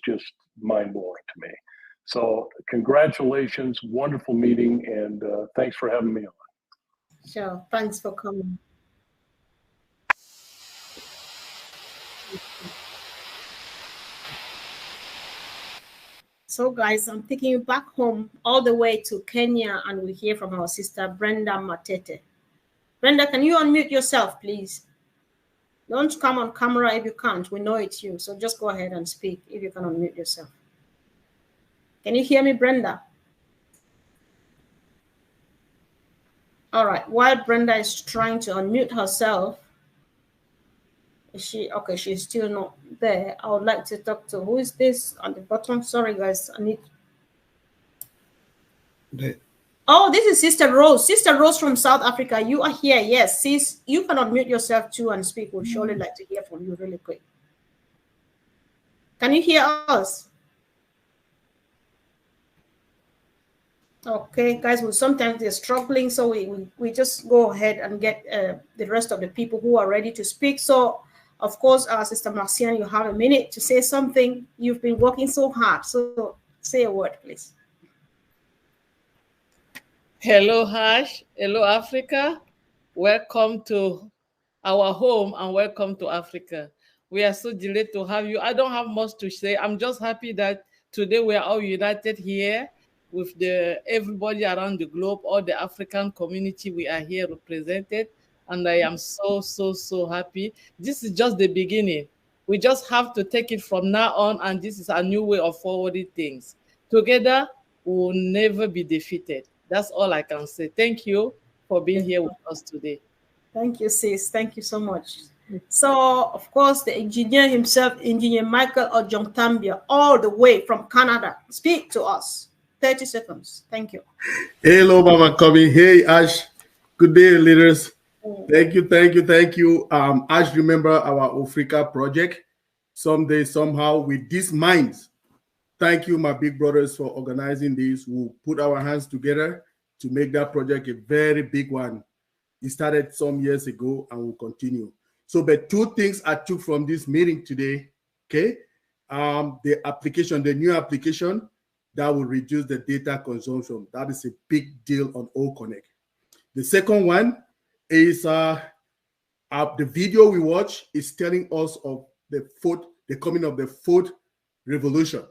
just mind-blowing to me. So congratulations, wonderful meeting, and thanks for having me on. Sure, thanks for coming. So guys, I'm taking you back home all the way to Kenya, and we hear from our sister Brenda Matete. Brenda, can you unmute yourself, please? Don't come on camera if you can't. We know it's you. So just go ahead and speak if you can unmute yourself. Can you hear me, Brenda? All right. While Brenda is trying to unmute herself, is she okay? She's still not there. I would like to talk to, who is this on the bottom? Sorry, guys. I need. Oh, this is Sister Rose. Sister Rose from South Africa. You are here. Yes, sis. You can unmute yourself too and speak. We'd surely like to hear from you really quick. Can you hear us? Okay, guys, well, sometimes they're struggling, so we just go ahead and get the rest of the people who are ready to speak. So, of course, Sister Marcian, you have a minute to say something. You've been working so hard, so say a word, please. Hello, Ash. Hello, Africa. Welcome to our home and welcome to Africa. We are so delighted to have you. I don't have much to say. I'm just happy that today we are all united here with everybody around the globe, all the African community. We are here represented, and I am so happy. This is just the beginning. We just have to take it from now on, and this is a new way of forwarding things. Together, we will never be defeated. That's all I can say. Thank you for being here with us today. Thank you, sis. Thank you so much. So, of course, the engineer himself, Engineer Michael Ojontambia, all the way from Canada. Speak to us. 30 seconds. Thank you. Hello, Mama Kobe. Hey, Ash. Good day, leaders. Thank you. Ash, remember our Africa project? Someday, somehow, with these minds. Thank you, my big brothers, for organizing this. We'll put our hands together to make that project a very big one. It started some years ago and will continue. So, but two things I took from this meeting today, okay? The application, the new application, that will reduce the data consumption. That is a big deal on OConnect. The second one is the video we watch is telling us of the coming of the fourth revolution,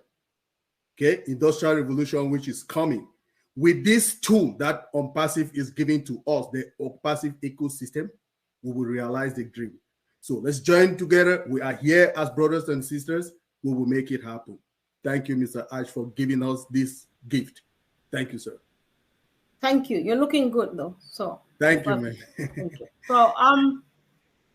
okay, industrial revolution, which is coming. With this tool that OnPassive is giving to us, the OnPassive ecosystem, we will realize the dream. So let's join together. We are here as brothers and sisters. We will make it happen. Thank you, Mr. Ash, for giving us this gift. Thank you, sir. Thank you. You're looking good, though. So thank you, man. Thank you. So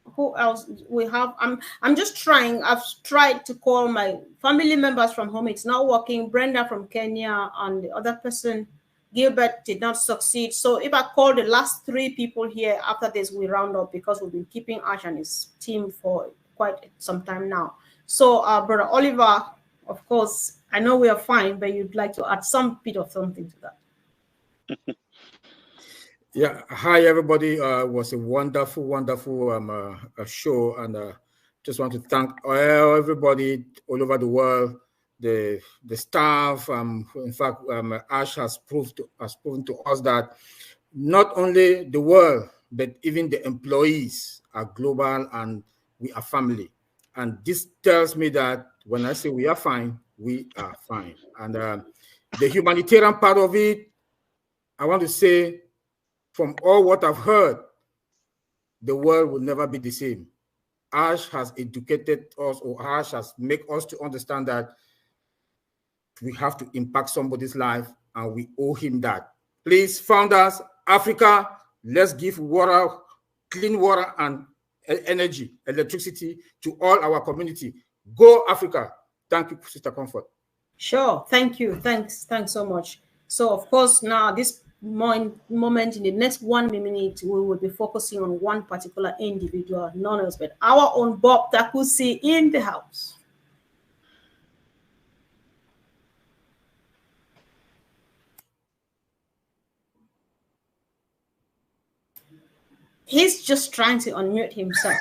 who else we have? I'm just trying. I've tried to call my family members from home. It's not working. Brenda from Kenya and the other person, Gilbert, did not succeed. So if I call the last three people here, after this we round up because we've been keeping Ash and his team for quite some time now. So Brother Oliver, of course, I know we are fine, but you'd like to add some bit of something to that. Yeah. Hi, everybody. It was a wonderful show, and just want to thank everybody all over the world the staff. In fact, Ash has proven to us that not only the world, but even the employees are global and we are family. And this tells me that when I say we are fine, we are fine. And the humanitarian part of it, I want to say, from all what I've heard, the world will never be the same. Ash has educated us, or Ash has made us to understand that we have to impact somebody's life, and we owe him that. Please, founders, Africa, let's give water, clean water and energy, electricity to all our community. Go Africa. Thank you, Sister Comfort. Sure. Thank you. Thanks so much. So, of course, now this moment, in the next 1 minute, we will be focusing on one particular individual, none else but our own Bob Takusi in the house. He's just trying to unmute himself.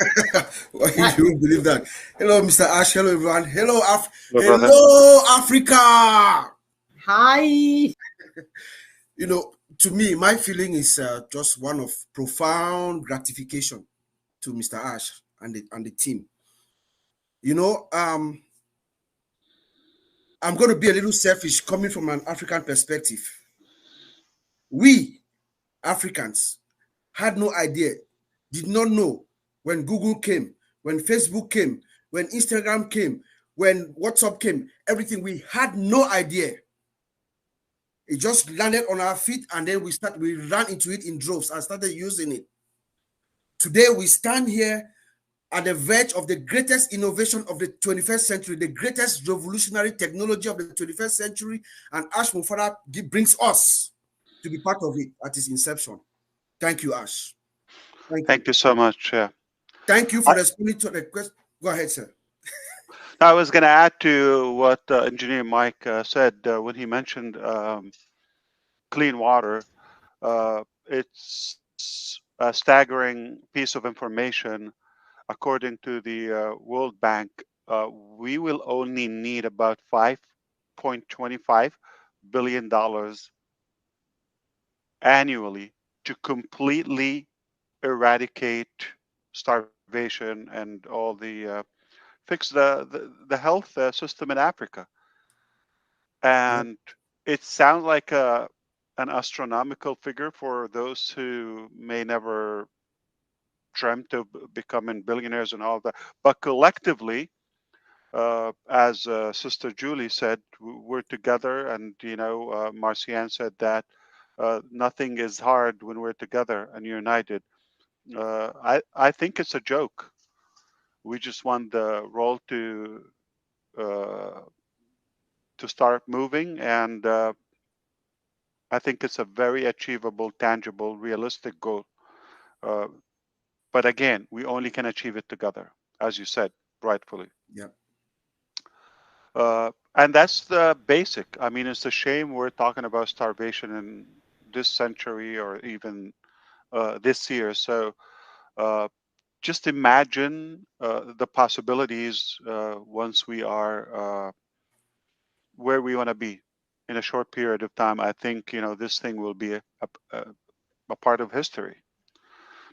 Well, you won't believe that. Hello, Mr. Ash. Hello, everyone. Hello, Africa. Hi. You know, to me, my feeling is just one of profound gratification to Mr. Ash and the team. You know, I'm going to be a little selfish coming from an African perspective. We, Africans, had no idea, did not know when Google came, when Facebook came, when Instagram came, when WhatsApp came, everything, we had no idea. It just landed on our feet, and then we ran into it in droves and started using it. Today, we stand here at the verge of the greatest innovation of the 21st century, the greatest revolutionary technology of the 21st century, and Ash Mufara brings us to be part of it at its inception. Thank you, Ash. Thank you so much. Yeah. Thank you for responding to the question. Go ahead, sir. I was going to add to what Engineer Mike said when he mentioned clean water. It's a staggering piece of information. According to the World Bank, we will only need about $5.25 billion annually to completely eradicate starvation and all the fix the health system in Africa. And it sounds like an astronomical figure for those who may never dreamt of becoming billionaires and all that. But collectively, as Sister Julie said, we're together, and Marcian said that nothing is hard when we're together and united. I think it's a joke. We just want the role to start moving, and I think it's a very achievable, tangible, realistic goal. But again, we only can achieve it together, as you said, rightfully. Yeah. And that's the basic. I mean, it's a shame we're talking about starvation in this century or even this year. So just imagine the possibilities once we are where we want to be in a short period of time. I think this thing will be a part of history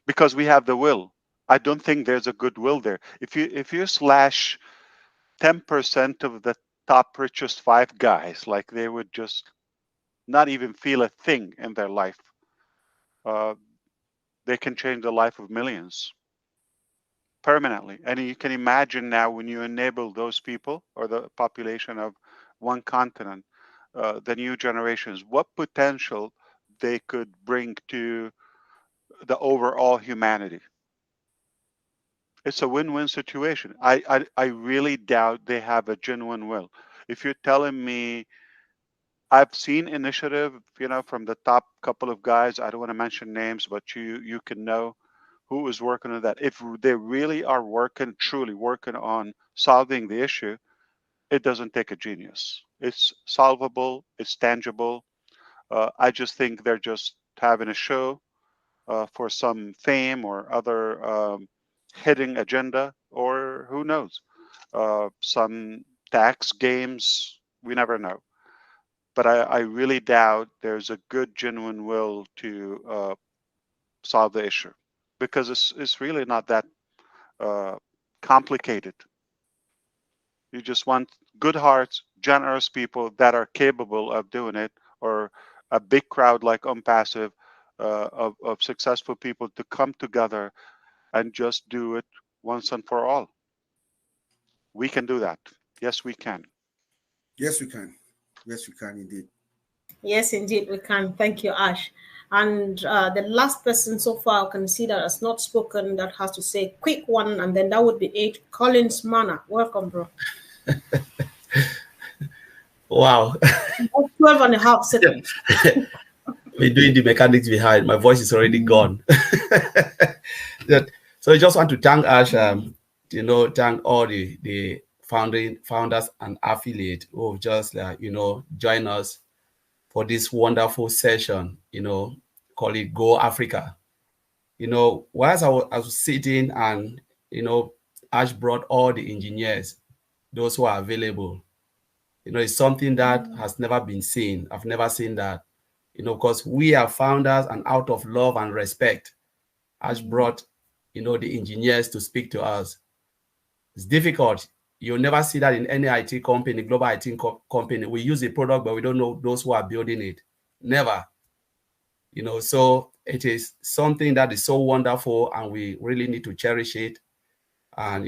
because we have the will. I don't think there's a goodwill there. If you slash 10% of the top richest 5 guys, like they would just not even feel a thing in their life. They can change the life of millions permanently. And you can imagine now when you enable those people or the population of one continent, the new generations, what potential they could bring to the overall humanity. It's a win-win situation. I really doubt they have a genuine will. If you're telling me, I've seen initiative, from the top couple of guys. I don't want to mention names, but you can know who is working on that. If they really are truly working on solving the issue, it doesn't take a genius. It's solvable. It's tangible. I just think they're just having a show for some fame or other hidden agenda, or who knows, some tax games We never know. But I really doubt there's a good, genuine will to solve the issue, because it's really not that complicated. You just want good hearts, generous people that are capable of doing it, or a big crowd like Unpassive of successful people to come together and just do it once and for all. We can do that. Yes, we can. Yes, we can. Yes, we can indeed. Yes, indeed, we can. Thank you, Ash. And the last person so far I consider has not spoken that has to say quick one, and then that would be it. Collins Mana, welcome, bro. Wow. 12 and a half seconds. We're doing the mechanics behind. My voice is already gone. So I just want to thank Ash, thank all the founders and affiliates who have just, joined us for this wonderful session, call it Go Africa. Whilst I was sitting and, Ash brought all the engineers, those who are available. It's something that has never been seen. I've never seen that, because we are founders, and out of love and respect, Ash brought, the engineers to speak to us. It's difficult. You'll never see that in any IT company, global IT company. We use a product, but we don't know those who are building it. Never. So it is something that is so wonderful, and we really need to cherish it and,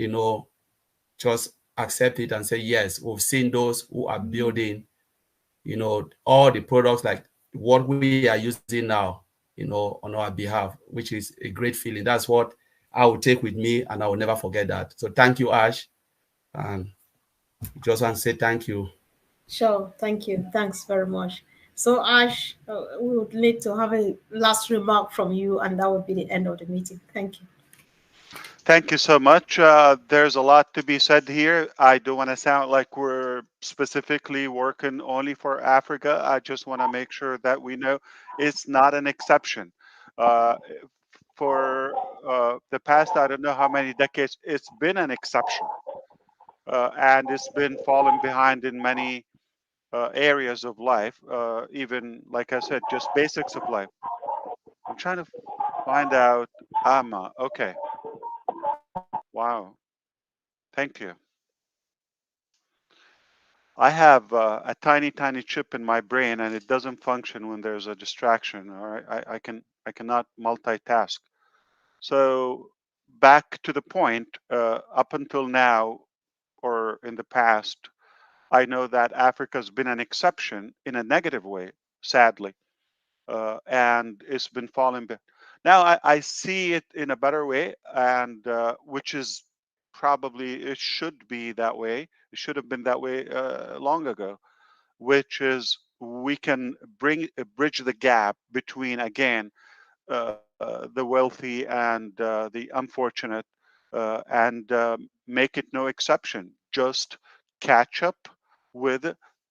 just accept it and say, yes, we've seen those who are building, all the products like what we are using now, on our behalf, which is a great feeling. That's what I will take with me, and I will never forget that. So thank you, Ash. And just want to say thank you. Sure. Thank you. Thanks very much. So, Ash, we would need to have a last remark from you, and that would be the end of the meeting. Thank you. Thank you so much. There's a lot to be said here. I don't want to sound like we're specifically working only for Africa. I just want to make sure that we know it's not an exception. For the past, I don't know how many decades, it's been an exception. And it's been falling behind in many areas of life, even, like I said, just basics of life. I'm trying to find out. Amma. Okay. Wow. Thank you. I have a tiny chip in my brain, and it doesn't function when there's a distraction. All right, I cannot multitask. So back to the point. Up until now, or in the past, I know that Africa's been an exception in a negative way, sadly, and it's been falling back. Now I see it in a better way, and which is probably, it should be that way. It should have been that way long ago, which is we can bridge the gap between, again, the wealthy and the unfortunate, and make it no exception. Just catch up with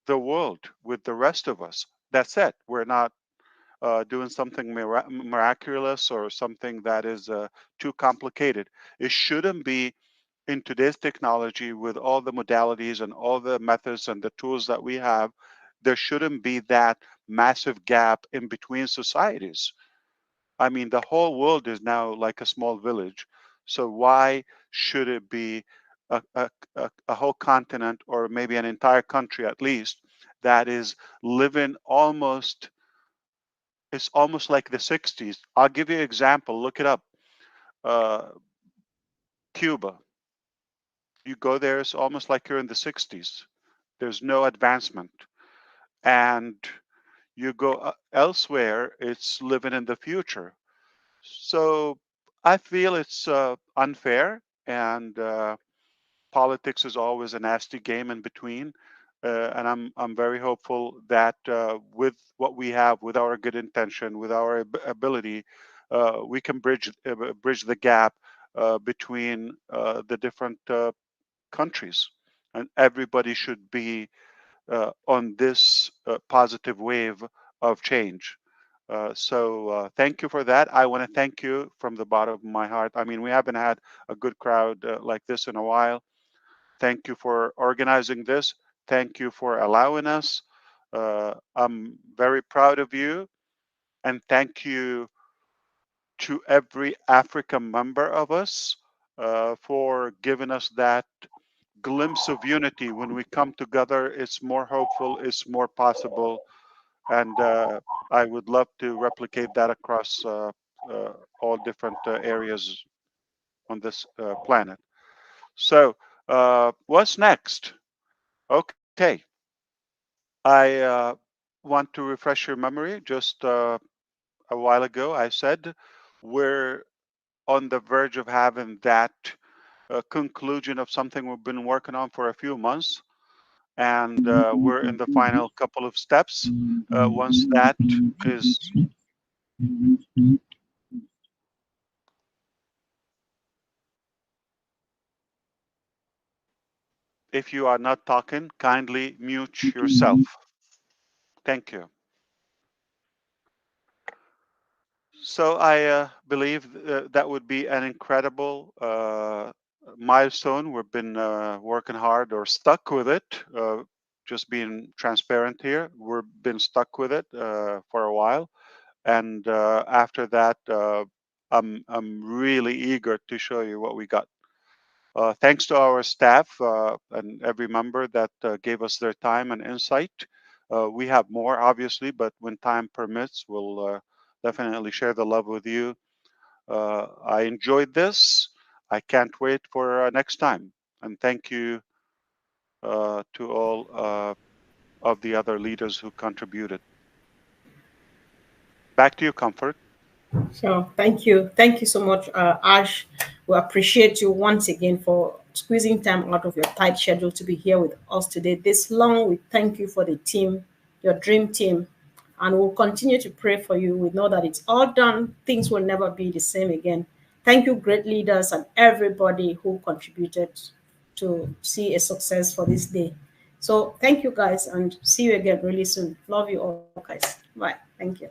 the world, with the rest of us. That's it. We're not doing something miraculous or something that is too complicated. It shouldn't be, in today's technology, with all the modalities and all the methods and the tools that we have, there shouldn't be that massive gap in between societies. I mean, the whole world is now like a small village. So why should it be a whole continent, or maybe an entire country at least, that is living almost, it's almost like the 60s. I'll give you an example. Look it up. Cuba. You go there, it's almost like you're in the 60s. There's no advancement. And you go elsewhere, it's living in the future. So I feel it's unfair, and politics is always a nasty game in between. And I'm very hopeful that with what we have, with our good intention, with our ability, we can bridge the gap between the different countries, and everybody should be on this positive wave of change. So thank you for that. I want to thank you from the bottom of my heart. I mean, we haven't had a good crowd like this in a while. Thank you for organizing this. thank you for allowing us. I'm very proud of you, and thank you to every African member of us for giving us that glimpse of unity. When we come together, it's more hopeful, it's more possible, and I would love to replicate that across all different areas on this planet. So what's next? Okay, I want to refresh your memory. Just a while ago, I said we're on the verge of having that conclusion of something we've been working on for a few months, and we're in the final couple of steps. Once that is if you are not talking, kindly mute yourself. Thank you. So I believe that would be an incredible milestone. We've been working hard or stuck with it. Just being transparent here, we've been stuck with it for a while, and after that, I'm really eager to show you what we got. Thanks to our staff and every member that gave us their time and insight. We have more, obviously, but when time permits, we'll definitely share the love with you. I enjoyed this. I can't wait for next time. And thank you to all of the other leaders who contributed. Back to you, Comfort. So thank you so much, Ash. We appreciate you once again for squeezing time out of your tight schedule to be here with us today this long. We thank you for the team, your dream team, and we'll continue to pray for you. We know that it's all done. Things will never be the same again. Thank you, great leaders and everybody who contributed to see a success for this day. So thank you guys, and see you again really soon. Love you all, guys. Bye. Thank you.